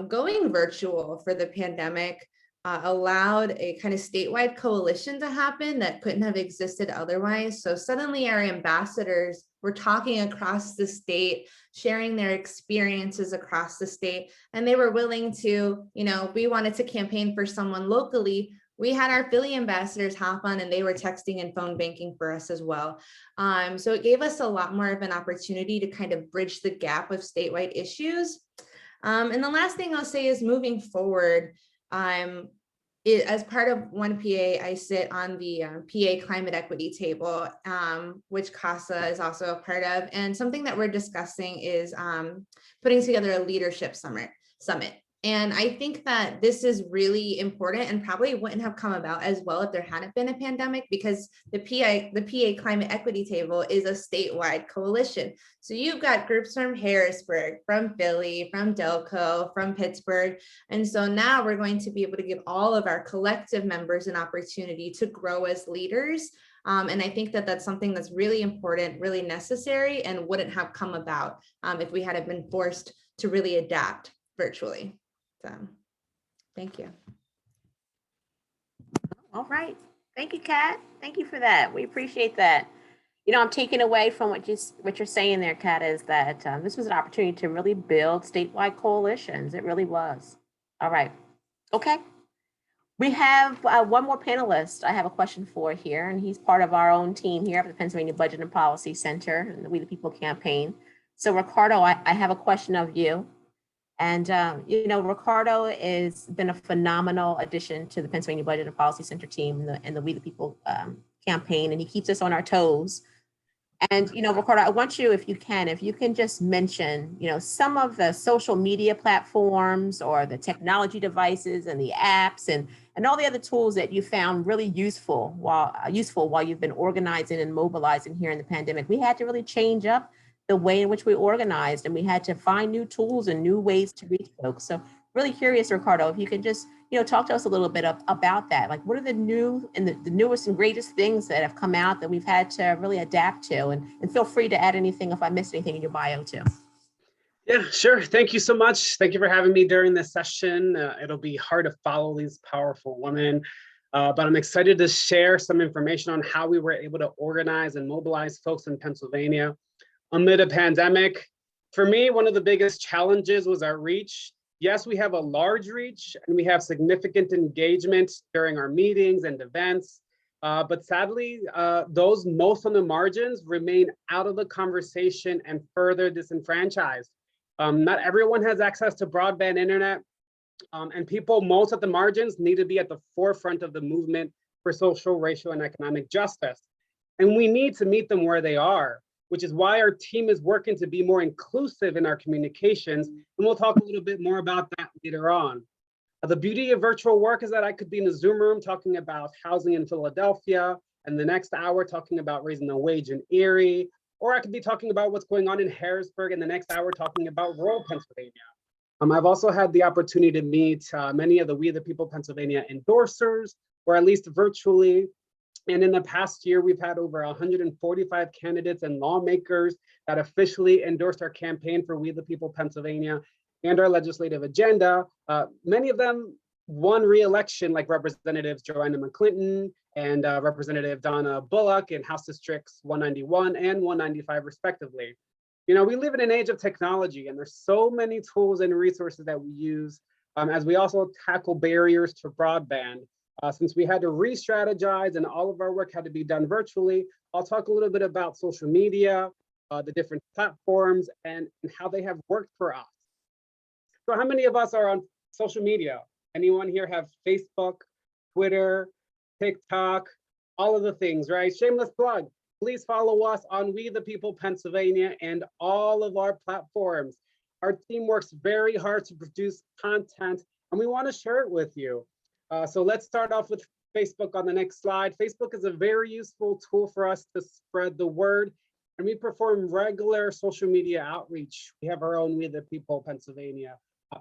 going virtual for the pandemic allowed a kind of statewide coalition to happen that couldn't have existed otherwise. So suddenly our ambassadors were talking across the state, sharing their experiences across the state, and they were willing to, we wanted to campaign for someone locally. We had our Philly ambassadors hop on and they were texting and phone banking for us as well. So it gave us a lot more of an opportunity to kind of bridge the gap of statewide issues. And the last thing I'll say is, moving forward, as part of One PA, I sit on the PA Climate Equity Table, which CASA is also a part of. And something that we're discussing is putting together a leadership summit. And I think that this is really important and probably wouldn't have come about as well if there hadn't been a pandemic, because the PA Climate Equity Table is a statewide coalition. So you've got groups from Harrisburg, from Philly, from Delco, from Pittsburgh. And so now we're going to be able to give all of our collective members an opportunity to grow as leaders. And I think that that's something that's really important, really necessary, and wouldn't have come about if we hadn't been forced to really adapt virtually. So, thank you. All right. Thank you, Kat. Thank you for that. We appreciate that. I'm taking away from what you're saying there, Kat, is that this was an opportunity to really build statewide coalitions. It really was. All right. Okay. We have one more panelist I have a question for here, and he's part of our own team here at the Pennsylvania Budget and Policy Center and the We the People campaign. So Ricardo, I have a question of you. And, Ricardo has been a phenomenal addition to the Pennsylvania Budget and Policy Center team and the We the People campaign, and he keeps us on our toes. And, Ricardo, I want you, if you can just mention, some of the social media platforms or the technology devices and the apps and all the other tools that you found really useful while you've been organizing and mobilizing here in the pandemic. We had to really change up the way in which we organized, and we had to find new tools and new ways to reach folks. So really curious, Ricardo, if you could just, talk to us a little bit about that. Like, what are the new and the newest and greatest things that have come out that we've had to really adapt to? And feel free to add anything if I missed anything in your bio too. Yeah, sure. Thank you so much. Thank you for having me during this session. It'll be hard to follow these powerful women, but I'm excited to share some information on how we were able to organize and mobilize folks in Pennsylvania amid a pandemic. For me, one of the biggest challenges was our reach. Yes, we have a large reach and we have significant engagement during our meetings and events, but sadly, those most on the margins remain out of the conversation and further disenfranchised. Not everyone has access to broadband internet, and people most at the margins need to be at the forefront of the movement for social, racial, and economic justice. And we need to meet them where they are, which is why our team is working to be more inclusive in our communications. And we'll talk a little bit more about that later on. The beauty of virtual work is that I could be in a Zoom room talking about housing in Philadelphia, and the next hour talking about raising the wage in Erie, or I could be talking about what's going on in Harrisburg, and the next hour talking about rural Pennsylvania. I've also had the opportunity to meet many of the We the People Pennsylvania endorsers, or at least virtually. And in the past year, we've had over 145 candidates and lawmakers that officially endorsed our campaign for We the People Pennsylvania and our legislative agenda. Many of them won re-election, like Representatives Joanna McClinton and Representative Donna Bullock in House Districts 191 and 195 respectively. We live in an age of technology, and there's so many tools and resources that we use as we also tackle barriers to broadband. Since we had to re-strategize and all of our work had to be done virtually, I'll talk a little bit about social media, the different platforms, and how they have worked for us. So how many of us are on social media? Anyone here have Facebook, Twitter, TikTok, all of the things, right? Shameless plug. Please follow us on We the People Pennsylvania and all of our platforms. Our team works very hard to produce content, and we want to share it with you. So let's start off with Facebook on the next slide. Facebook is a very useful tool for us to spread the word, and we perform regular social media outreach. We have our own We the People Pennsylvania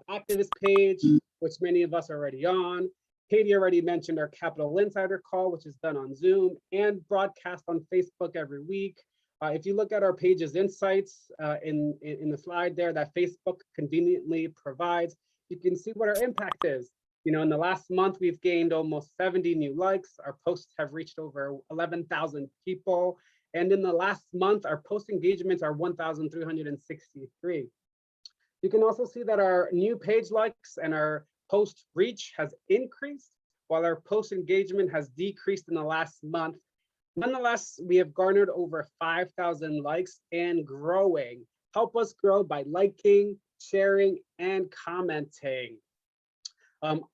activist page, which many of us are already on. Katy already mentioned our Capital Insider call, which is done on Zoom and broadcast on Facebook every week. If you look at our page's insights in the slide there that Facebook conveniently provides, you can see what our impact is. In the last month, we've gained almost 70 new likes. Our posts have reached over 11,000 people. And in the last month, our post engagements are 1,363. You can also see that our new page likes and our post reach has increased, while our post engagement has decreased in the last month. Nonetheless, we have garnered over 5,000 likes and growing. Help us grow by liking, sharing, and commenting.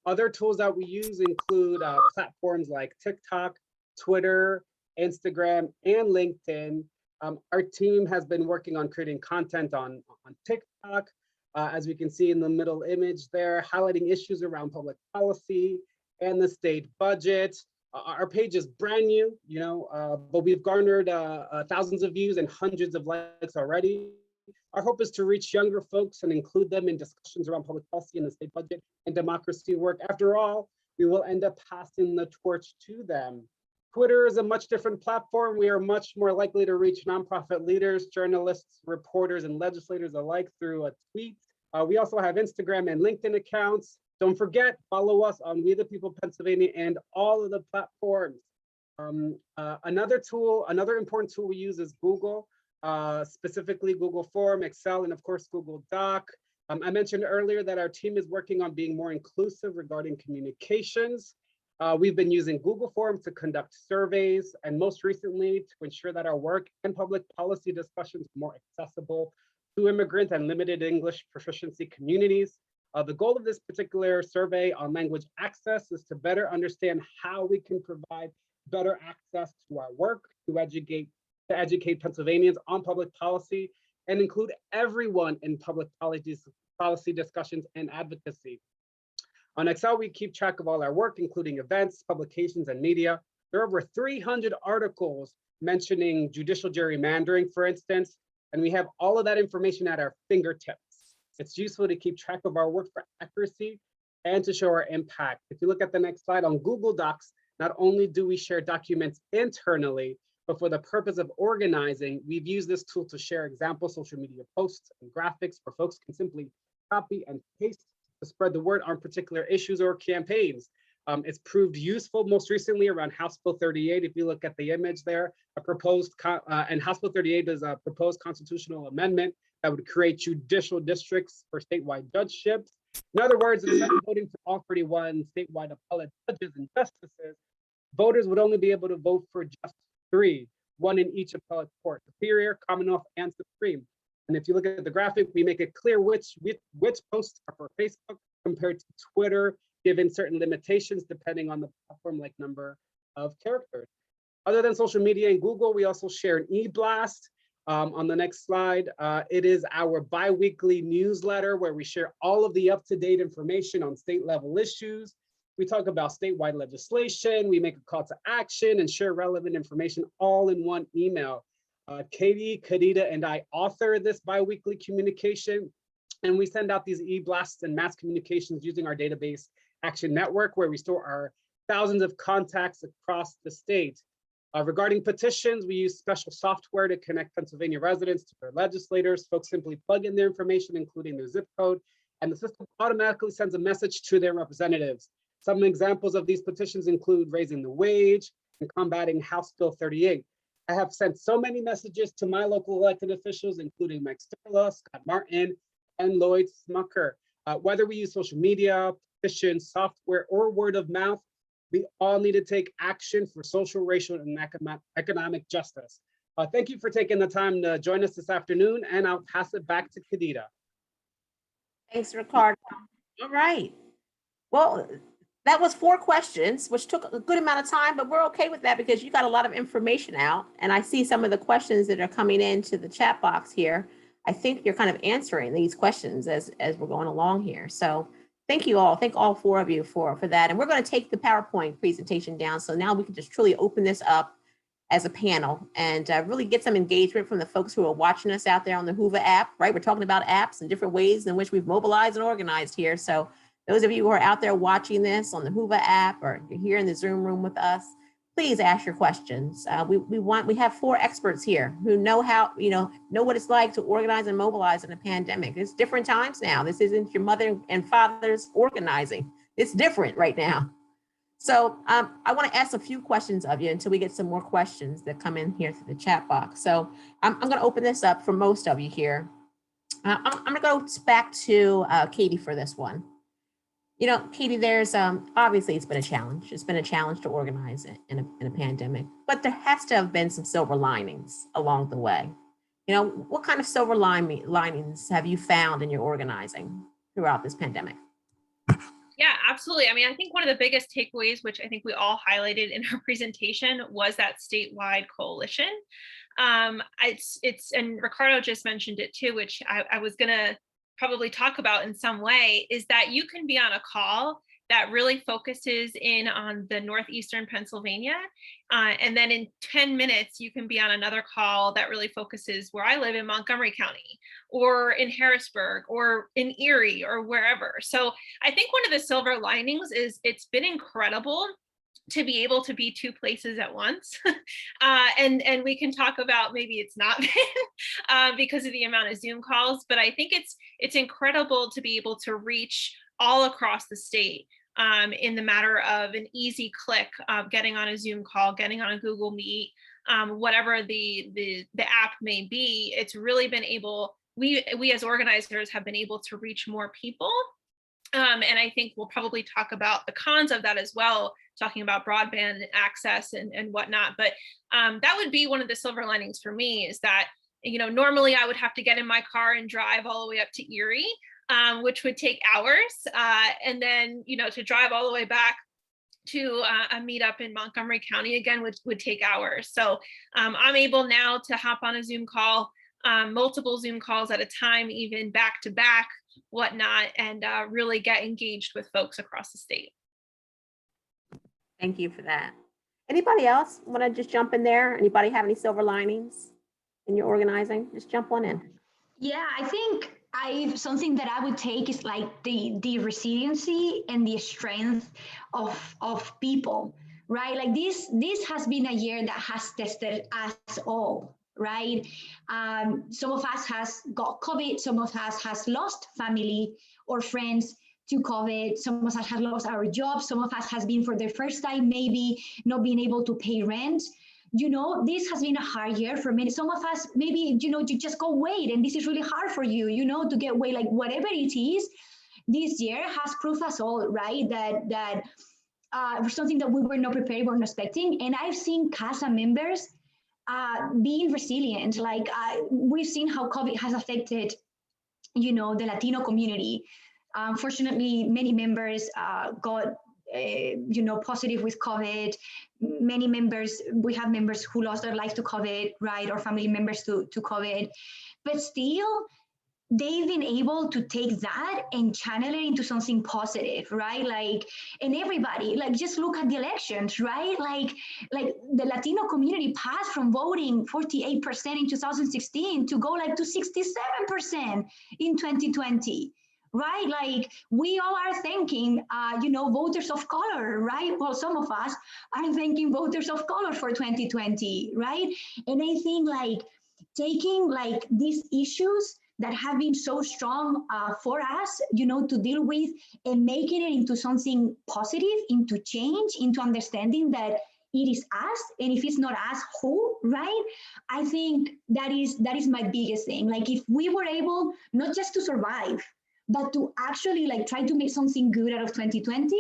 Other tools that we use include platforms like TikTok, Twitter, Instagram, and LinkedIn. Our team has been working on creating content on TikTok, as we can see in the middle image there, highlighting issues around public policy and the state budget. Our page is brand new, but we've garnered thousands of views and hundreds of likes already. Our hope is to reach younger folks and include them in discussions around public policy and the state budget and democracy work. After all, we will end up passing the torch to them. Twitter is a much different platform. We are much more likely to reach nonprofit leaders, journalists, reporters, and legislators alike through a tweet. We also have Instagram and LinkedIn accounts. Don't forget, follow us on We the People Pennsylvania and all of the platforms. Another important tool we use is Google, specifically Google Form, Excel, and of course, Google Doc. I mentioned earlier that our team is working on being more inclusive regarding communications. We've been using Google Forms to conduct surveys, and most recently to ensure that our work and public policy discussions are more accessible to immigrant and limited English proficiency communities. The goal of this particular survey on language access is to better understand how we can provide better access to our work, to educate Pennsylvanians on public policy, and include everyone in public policy discussions and advocacy. On Excel, we keep track of all our work, including events, publications, and media. There are over 300 articles mentioning judicial gerrymandering, for instance, and we have all of that information at our fingertips. It's useful to keep track of our work for accuracy and to show our impact. If you look at the next slide on Google Docs, not only do we share documents internally, but for the purpose of organizing, we've used this tool to share example social media posts and graphics where folks can simply copy and paste to spread the word on particular issues or campaigns. It's proved useful most recently around House Bill 38. If you look at the image there, and House Bill 38 is a proposed constitutional amendment that would create judicial districts for statewide judgeships. In other words, instead of voting for all 31 statewide appellate judges and justices, voters would only be able to vote for just 3, 1 in each appellate court, Superior, Commonwealth, and Supreme. And if you look at the graphic, we make it clear which posts are for Facebook compared to Twitter, given certain limitations depending on the platform, like number of characters. Other than social media and Google, we also share an e-blast. On the next slide, it is our bi-weekly newsletter where we share all of the up-to-date information on state level issues. We talk about statewide legislation, we make a call to action and share relevant information all in one email. Katy, Kadida, and I author this bi-weekly communication, and we send out these e-blasts and mass communications using our database Action Network, where we store our thousands of contacts across the state. Regarding petitions, we use special software to connect Pennsylvania residents to their legislators. Folks simply plug in their information, including their zip code, and the system automatically sends a message to their representatives. Some examples of these petitions include raising the wage and combating House Bill 38. I have sent so many messages to my local elected officials, including Mike Sterla, Scott Martin, and Lloyd Smucker. Whether we use social media, petitions, software, or word of mouth, we all need to take action for social, racial, and economic justice. Thank you for taking the time to join us this afternoon, and I'll pass it back to Kadida. Thanks, Ricardo. All right. Well, that was 4 questions, which took a good amount of time, but we're okay with that because you got a lot of information out. And I see some of the questions that are coming into the chat box here. I think you're kind of answering these questions as we're going along here. So thank you all. Thank all 4 of you for that. And we're going to take the PowerPoint presentation down. So now we can just truly open this up as a panel and really get some engagement from the folks who are watching us out there on the Hoover app, right? We're talking about apps and different ways in which we've mobilized and organized here. So those of you who are out there watching this on the Hoover app, or you're here in the Zoom room with us, please ask your questions. We have 4 experts here who know how, know what it's like to organize and mobilize in a pandemic. It's different times now. This isn't your mother and father's organizing. It's different right now. So I want to ask a few questions of you until we get some more questions that come in here through the chat box. So I'm going to open this up for most of you here. I'm going to go back to Katy for this one. Katy, there's obviously it's been a challenge. It's been a challenge to organize it in a pandemic, but there has to have been some silver linings along the way. What kind of silver linings have you found in your organizing throughout this pandemic? Yeah, absolutely. I mean, I think one of the biggest takeaways, which I think we all highlighted in our presentation, was that statewide coalition. And Ricardo just mentioned it too, which I was gonna probably talk about in some way, is that you can be on a call that really focuses in on the northeastern Pennsylvania. And then in 10 minutes, you can be on another call that really focuses where I live in Montgomery County, or in Harrisburg, or in Erie, or wherever. So I think one of the silver linings is it's been incredible to be able to be 2 places at once. And we can talk about maybe it's not been because of the amount of Zoom calls, but I think it's incredible to be able to reach all across the state in the matter of an easy click of getting on a Zoom call, getting on a Google Meet, whatever the app may be. It's really been able, we as organizers have been able to reach more people. And I think we'll probably talk about the cons of that as well, talking about broadband access and whatnot. But that would be one of the silver linings for me, is that, normally I would have to get in my car and drive all the way up to Erie, which would take hours. And then, to drive all the way back to a meetup in Montgomery County again would take hours. So I'm able now to hop on a Zoom call, multiple Zoom calls at a time, even back to back, whatnot, and really get engaged with folks across the state. Thank you for that. Anybody else want to just jump in there? Anybody have any silver linings in your organizing? Just jump on in. Yeah, I think something that I would take is like the resiliency and the strength of people, right? Like this has been a year that has tested us all, right? Some of us has got COVID, some of us has lost family or friends to COVID, some of us has lost our jobs, some of us has been for the first time maybe not being able to pay rent. You know, this has been a hard year for many. Some of us, maybe, you know, you just go wait, and this is really hard for you, you know, to get away, like whatever it is. This year has proved us all, right, that something that we were not prepared, we were not expecting. And I've seen CASA members being resilient. Like we've seen how COVID has affected, you know, the Latino community. Unfortunately, many members got you know, positive with COVID. Many members, we have members who lost their life to COVID, right? Or family members to COVID. But still, they've been able to take that and channel it into something positive, right? Like, and everybody, like, just look at the elections, right? Like the Latino community passed from voting 48% in 2016 to go like to 67% in 2020. Right? Like we all are thanking, you know, voters of color, right? Well, some of us are thanking voters of color for 2020, right? And I think like taking like these issues that have been so strong for us, you know, to deal with and making it into something positive, into change, into understanding that it is us, and if it's not us, who, right? I think that is my biggest thing. Like if we were able not just to survive, but to actually like try to make something good out of 2020,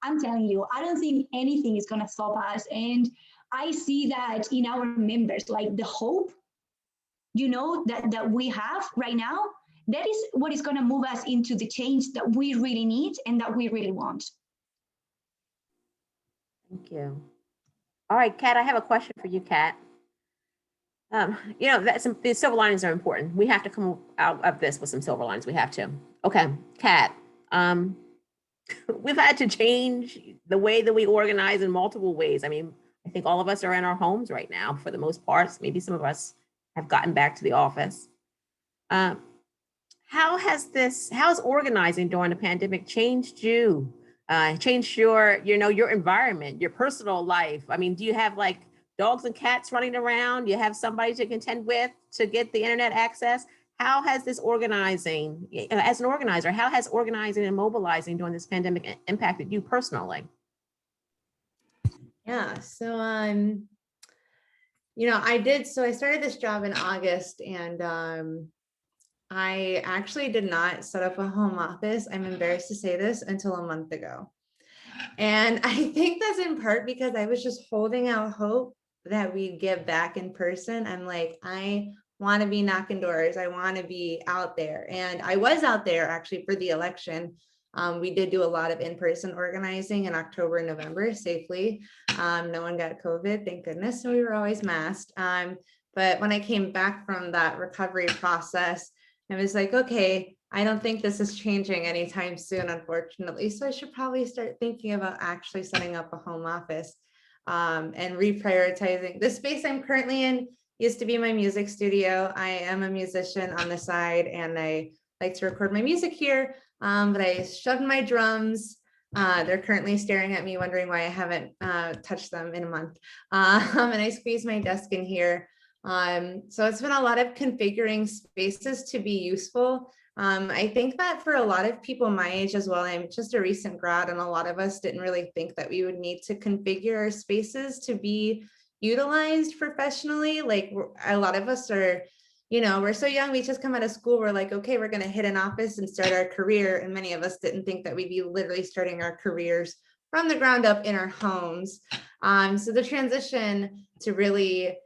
I'm telling you, I don't think anything is gonna stop us. And I see that in our members, like the hope, you know, that we have right now, that is what is gonna move us into the change that we really need and that we really want. Thank you. All right, Kat, I have a question for you, Kat. You know, the silver linings are important. We have to come out of this with some silver linings. We have to. Okay, Kat, we've had to change the way that we organize in multiple ways. I mean, I think all of us are in our homes right now for the most part. Maybe some of us have gotten back to the office. How has organizing during the pandemic changed you? Changed your, you know, your environment, your personal life? I mean, do you have like dogs and cats running around? You have somebody to contend with to get the internet access? How has this organizing, as an organizer, how has organizing and mobilizing during this pandemic impacted you personally? Yeah, so you know, I started this job in August, and I actually did not set up a home office, I'm embarrassed to say this, until a month ago. And I think that's in part because I was just holding out hope that we'd get back in person. I'm like, I want to be knocking doors. I want to be out there. And I was out there actually for the election. We did do a lot of in-person organizing in October and November safely. No one got COVID, thank goodness. So we were always masked. But when I came back from that recovery process, I was like, okay, I don't think this is changing anytime soon, unfortunately. So I should probably start thinking about actually setting up a home office and reprioritizing. The space I'm currently in used to be my music studio. I am a musician on the side, and I like to record my music here, but I shoved my drums. They're currently staring at me, wondering why I haven't touched them in a month. And I squeezed my desk in here. So it's been a lot of configuring spaces to be useful. I think that for a lot of people my age as well, I'm just a recent grad, and a lot of us didn't really think that we would need to configure our spaces to be utilized professionally. Like a lot of us are, you know, we're so young, we just come out of school, we're like, okay, we're going to hit an office and start our career. And many of us didn't think that we'd be literally starting our careers from the ground up in our homes. So the transition to really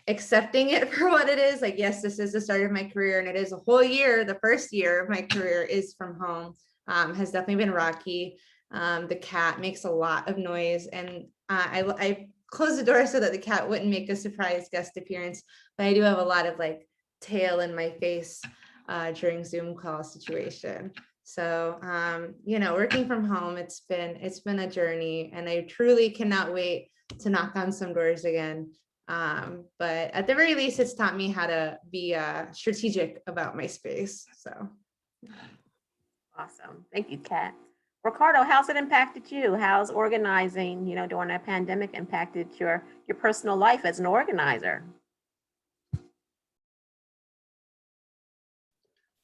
accepting it for what it is, like, yes, this is the start of my career, and it is a whole year. The first year of my career is from home, has definitely been rocky. The cat makes a lot of noise, and I closed the door so that the cat wouldn't make a surprise guest appearance, but I do have a lot of like tail in my face during Zoom call situation. So, you know, working from home, it's been a journey, and I truly cannot wait to knock on some doors again. But at the very least, it's taught me how to be strategic about my space. So. Awesome. Thank you, Kat. Ricardo, how's it impacted you? How's organizing, during a pandemic impacted your personal life as an organizer?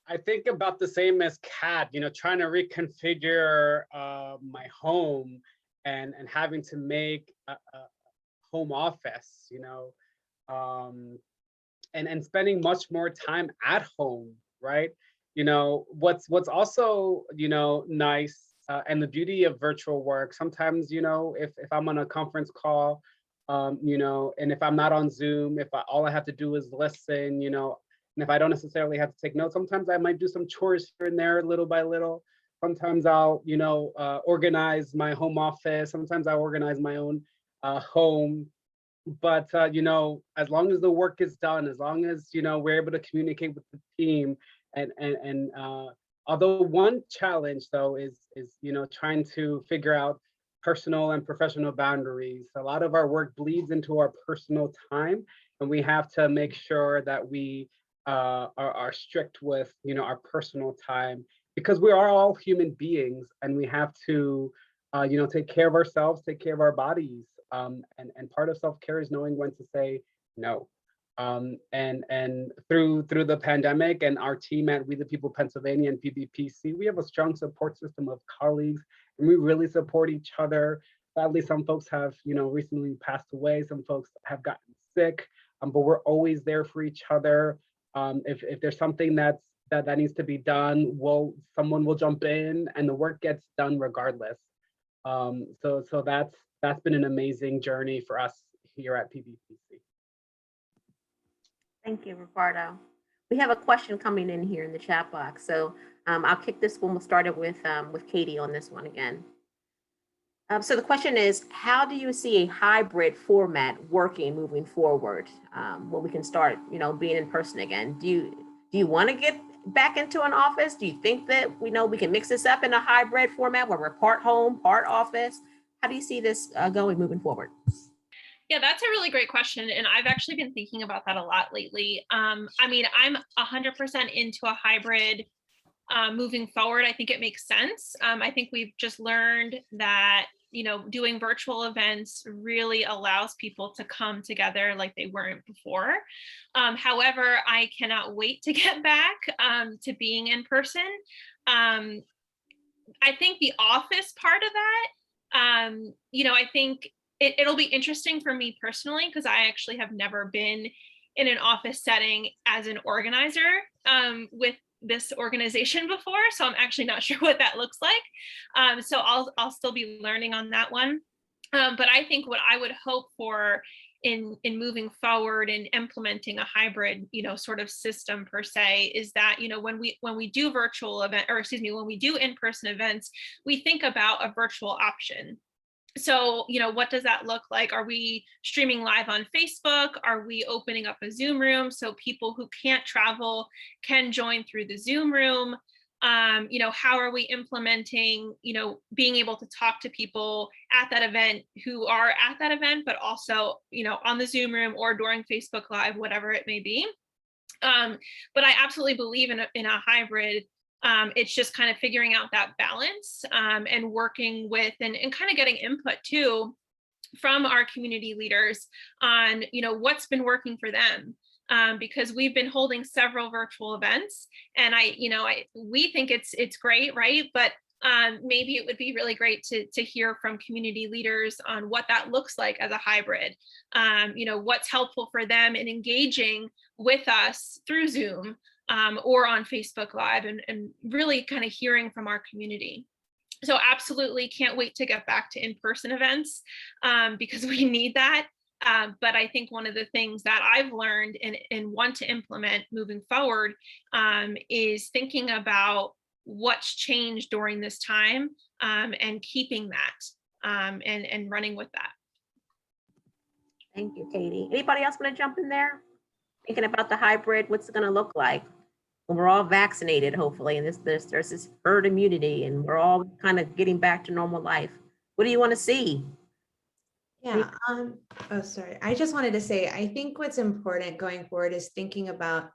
I think about the same as Kat, trying to reconfigure my home and having to make a home office, and spending much more time at home, right? What's also, nice and the beauty of virtual work, sometimes, if I'm on a conference call, and if I'm not on Zoom, all I have to do is listen, and if I don't necessarily have to take notes, sometimes I might do some chores here and there little by little. Sometimes I'll, organize my home office. Sometimes I organize my own home. But, as long as the work is done, as long as, we're able to communicate with the team, and although one challenge though is trying to figure out personal and professional boundaries. A lot of our work bleeds into our personal time, and we have to make sure that we are strict with our personal time, because we are all human beings, and we have to take care of ourselves, take care of our bodies, and part of self-care is knowing when to say no. And through the pandemic, and our team at We the People Pennsylvania and PBPC, we have a strong support system of colleagues, and we really support each other. Sadly, some folks have recently passed away, some folks have gotten sick, but we're always there for each other. If there's something that needs to be done, someone will jump in, and the work gets done regardless. So that's been an amazing journey for us here at PBPC. Thank you, Ricardo. We have a question coming in here in the chat box. So I'll kick this one. We'll start it with Katy on this one again. So the question is, how do you see a hybrid format working moving forward? When we can start, being in person again. Do you want to get back into an office? Do you think that we can mix this up in a hybrid format where we're part home, part office? How do you see this going moving forward? Yeah, that's a really great question. And I've actually been thinking about that a lot lately. I'm 100% into a hybrid moving forward. I think it makes sense. I think we've just learned that, doing virtual events really allows people to come together like they weren't before. However, I cannot wait to get back to being in person. I think the office part of that, I think it'll be interesting for me personally, because I actually have never been in an office setting as an organizer with this organization before. So I'm actually not sure what that looks like. So I'll still be learning on that one. But I think what I would hope for in moving forward and implementing a hybrid, sort of system per se, is that, when we do virtual event, or excuse me, when we do in-person events, we think about a virtual option. So, what does that look like? Are we streaming live on Facebook? Are we opening up a Zoom room so people who can't travel can join through the Zoom room? How are we implementing, being able to talk to people at that event who are at that event, but also, on the Zoom room or during Facebook Live, whatever it may be. But I absolutely believe in a hybrid. It's just kind of figuring out that balance and working with and kind of getting input too from our community leaders on, what's been working for them. Because we've been holding several virtual events, and we think it's great, right? But maybe it would be really great to hear from community leaders on what that looks like as a hybrid. What's helpful for them in engaging with us through Zoom. Or on Facebook Live, and really kind of hearing from our community. So absolutely can't wait to get back to in-person events because we need that. But I think one of the things that I've learned and want to implement moving forward is thinking about what's changed during this time and keeping that and running with that. Thank you, Katy. Anybody else want to jump in there? Thinking about the hybrid, what's it going to look like when we're all vaccinated, hopefully, and there's this herd immunity, and we're all kind of getting back to normal life. What do you want to see? Yeah, oh, sorry. I just wanted to say, I think what's important going forward is thinking about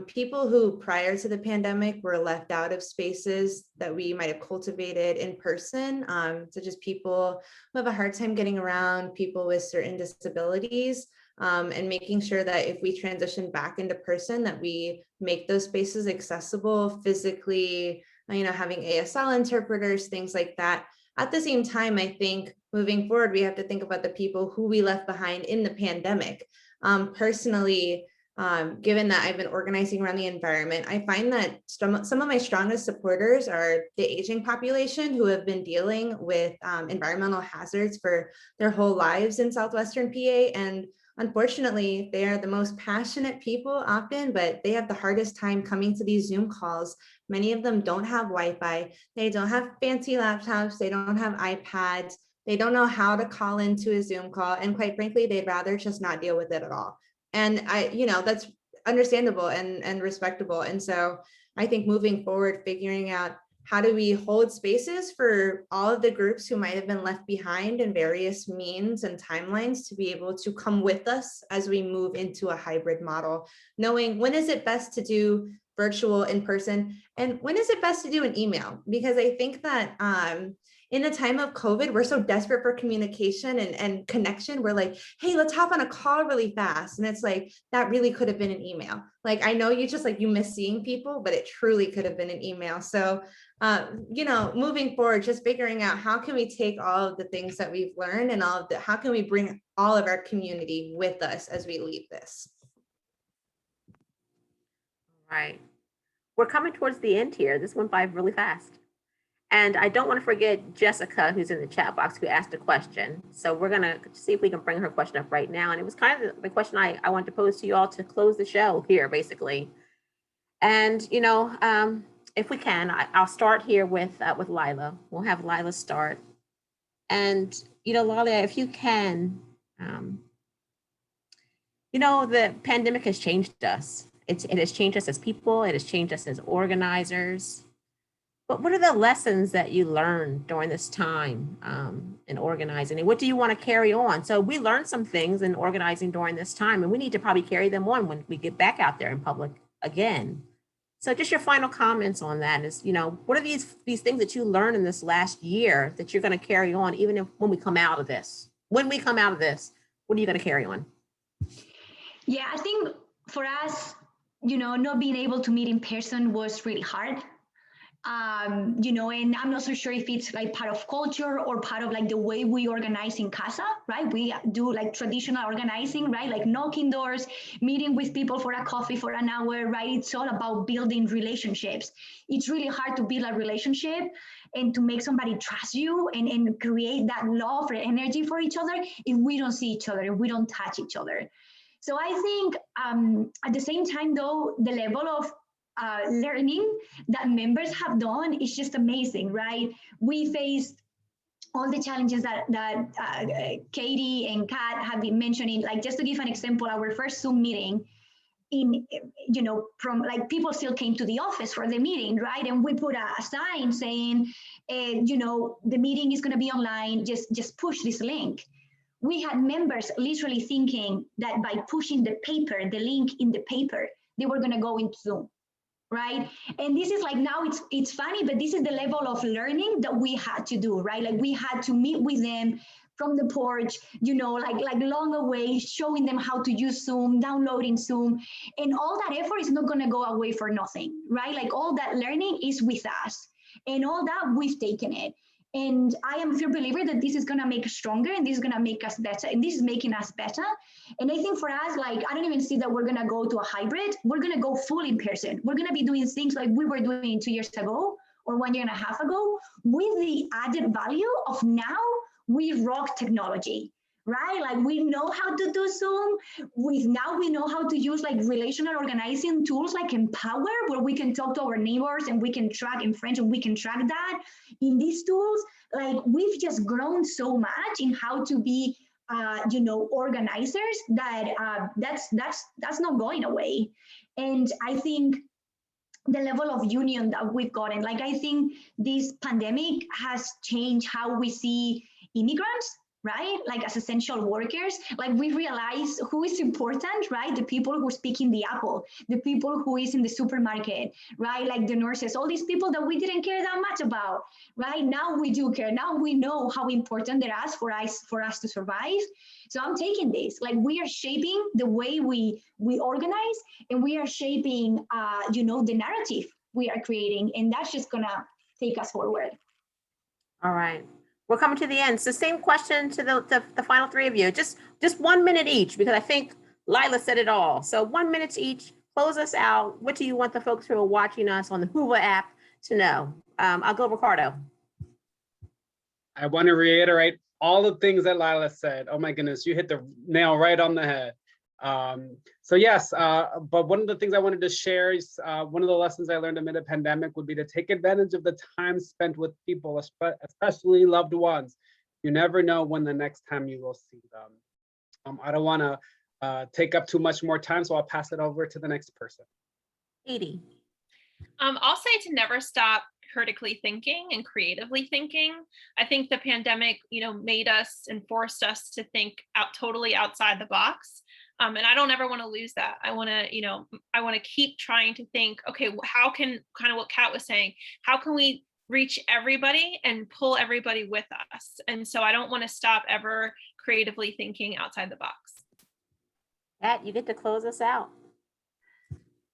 people who prior to the pandemic were left out of spaces that we might have cultivated in person, such as people who have a hard time getting around, people with certain disabilities, and making sure that if we transition back into person, that we make those spaces accessible physically, having ASL interpreters, things like that. At the same time, I think moving forward, we have to think about the people who we left behind in the pandemic. Personally, given that I've been organizing around the environment, I find that some of my strongest supporters are the aging population who have been dealing with environmental hazards for their whole lives in Southwestern PA. And unfortunately, they are the most passionate people often, but they have the hardest time coming to these Zoom calls. Many of them don't have Wi-Fi. They don't have fancy laptops. They don't have iPads. They don't know how to call into a Zoom call. And quite frankly, they'd rather just not deal with it at all. And that's understandable and respectable. And so I think moving forward, figuring out how do we hold spaces for all of the groups who might have been left behind in various means and timelines to be able to come with us as we move into a hybrid model, knowing when is it best to do virtual, in person, and when is it best to do an email? Because I think that in the time of COVID, we're so desperate for communication and connection. We're like, hey, let's hop on a call really fast. And it's like, that really could have been an email. Like, I know you just like, you miss seeing people, but it truly could have been an email. So, moving forward, just figuring out how can we take all of the things that we've learned and how can we bring all of our community with us as we leave this? Right. We're coming towards the end here. This went by really fast. And I don't want to forget Jessica, who's in the chat box, who asked a question. So we're going to see if we can bring her question up right now. And it was kind of the question I wanted to pose to you all to close the show here, basically. And, if we can, I'll start here with Laila. We'll have Laila start. And, Laila, if you can, the pandemic has changed us. It has changed us as people. It has changed us as organizers. But what are the lessons that you learned during this time in organizing? And what do you want to carry on? So we learned some things in organizing during this time, and we need to probably carry them on when we get back out there in public again. So just your final comments on that is, what are these things that you learned in this last year that you're going to carry on, even when we come out of this? When we come out of this, what are you going to carry on? Yeah, I think for us, not being able to meet in person was really hard. And I'm not so sure if it's like part of culture or part of like the way we organize in casa, right? We do like traditional organizing, right? Like knocking doors, meeting with people for a coffee for an hour, right? It's all about building relationships. It's really hard to build a relationship and to make somebody trust you and create that love or energy for each other if we don't see each other, if we don't touch each other. So I think at the same time, though, the level of learning that members have done is just amazing, right? We faced all the challenges that Katy and Kat have been mentioning. Like, just to give an example, our first Zoom meeting, from like people still came to the office for the meeting, right? And we put a sign saying, the meeting is going to be online. Just push this link. We had members literally thinking that by pushing the link in the paper, they were going to go into Zoom. Right. And this is like, now it's funny, but this is the level of learning that we had to do, right? Like we had to meet with them from the porch, like long away, showing them how to use Zoom, downloading Zoom, and all that effort is not going to go away for nothing, right? Like all that learning is with us and all that we've taken it. And I am a firm believer that this is going to make us stronger and this is going to make us better. And this is making us better. And I think for us, like, I don't even see that we're going to go to a hybrid. We're going to go full in person. We're going to be doing things like we were doing 2 years ago or 1.5 years ago with the added value of now we rock technology, right? Like we know how to do Zoom. Now we know how to use like relational organizing tools like Empower, where we can talk to our neighbors and we can track in French and we can track that in these tools. Like we've just grown so much in how to be, organizers that that's not going away. And I think the level of union that we've gotten, like I think this pandemic has changed how we see immigrants, right? Like as essential workers, like we realize who is important, right? The people who speak in the Apple, the people who is in the supermarket, right? Like the nurses, all these people that we didn't care that much about, right? Now we do care. Now we know how important they are for us to survive. So I'm taking this, like we are shaping the way we organize, and we are shaping, the narrative we are creating, and that's just gonna take us forward. All right. We're coming to the end. So same question to the final three of you. Just 1 minute each, because I think Laila said it all. So 1 minute each, close us out. What do you want the folks who are watching us on the Hoover app to know? I'll go Ricardo. I want to reiterate all the things that Laila said. Oh my goodness, you hit the nail right on the head. So yes, but one of the things I wanted to share is one of the lessons I learned amid a pandemic would be to take advantage of the time spent with people, especially loved ones. You never know when the next time you will see them. I don't want to take up too much more time, so I'll pass it over to the next person. Katy. I'll say to never stop critically thinking and creatively thinking. I think the pandemic, made us and forced us to think totally outside the box. And I don't ever want to lose that. I want to keep trying to think, okay, how can, kind of what Kat was saying, how can we reach everybody and pull everybody with us? And so I don't want to stop ever creatively thinking outside the box. Kat, you get to close us out.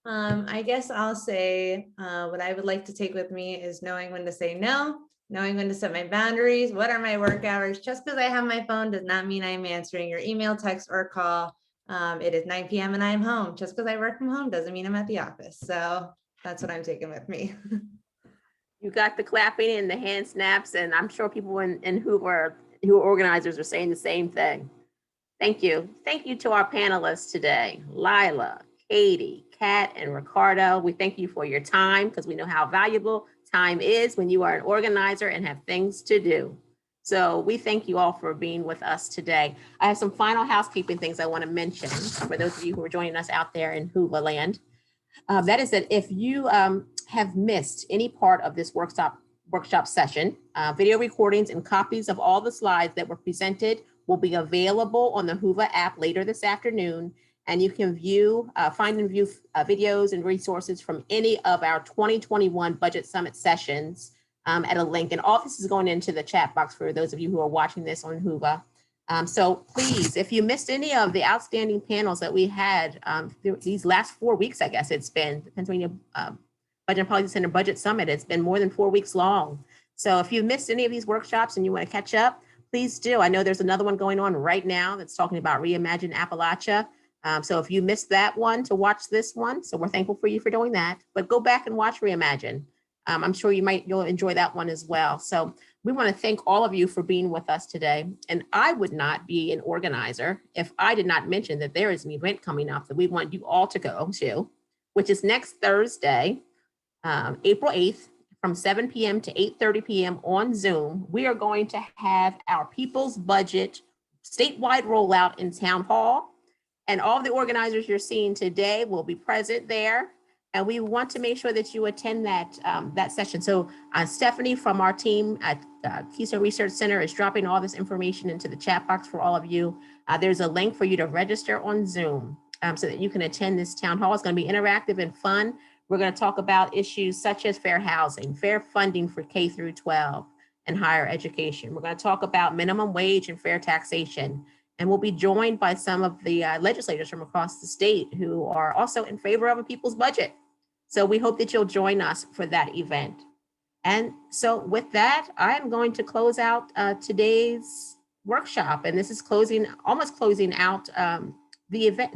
I guess I'll say what I would like to take with me is knowing when to say no, knowing when to set my boundaries. What are my work hours? Just because I have my phone does not mean I'm answering your email, text, or call. It is 9 p.m. and I'm home. Just because I work from home doesn't mean I'm at the office. So that's what I'm taking with me. You got the clapping and the hand snaps, and I'm sure people in who are organizers are saying the same thing. Thank you. Thank you to our panelists today, Laila, Katy, Kat, and Ricardo. We thank you for your time, because we know how valuable time is when you are an organizer and have things to do. So we thank you all for being with us today. I have some final housekeeping things I want to mention for those of you who are joining us out there in Hoover land. That is that if you have missed any part of this workshop session, video recordings and copies of all the slides that were presented will be available on the Hoover app later this afternoon. And you can find and view videos and resources from any of our 2021 Budget Summit sessions at a link. And all this is going into the chat box for those of you who are watching this on Hoover. So please, if you missed any of the outstanding panels that we had these last 4 weeks, I guess it's been, the Pennsylvania Budget and Policy Center Budget Summit, it's been more than 4 weeks long. So if you missed any of these workshops and you want to catch up, please do. I know there's another one going on right now that's talking about Reimagine Appalachia. So if you missed that one, to watch this one. So we're thankful for you for doing that, but go back and watch Reimagine. I'm sure you'll enjoy that one as well. So we want to thank all of you for being with us today. And I would not be an organizer if I did not mention that there is an event coming up that we want you all to go to, which is next Thursday, April 8th, from 7 p.m. to 8:30 p.m. on Zoom. We are going to have our People's Budget statewide rollout in Town Hall. And all the organizers you're seeing today will be present there. And we want to make sure that you attend that session. So Stephanie from our team at Keystone Research Center is dropping all this information into the chat box for all of you. There's a link for you to register on Zoom so that you can attend this town hall. It's going to be interactive and fun. We're going to talk about issues such as fair housing, fair funding for K through 12 and higher education. We're going to talk about minimum wage and fair taxation. And we'll be joined by some of the legislators from across the state who are also in favor of a people's budget. So we hope that you'll join us for that event. And so with that, I am going to close out today's workshop. And this is almost closing out the event.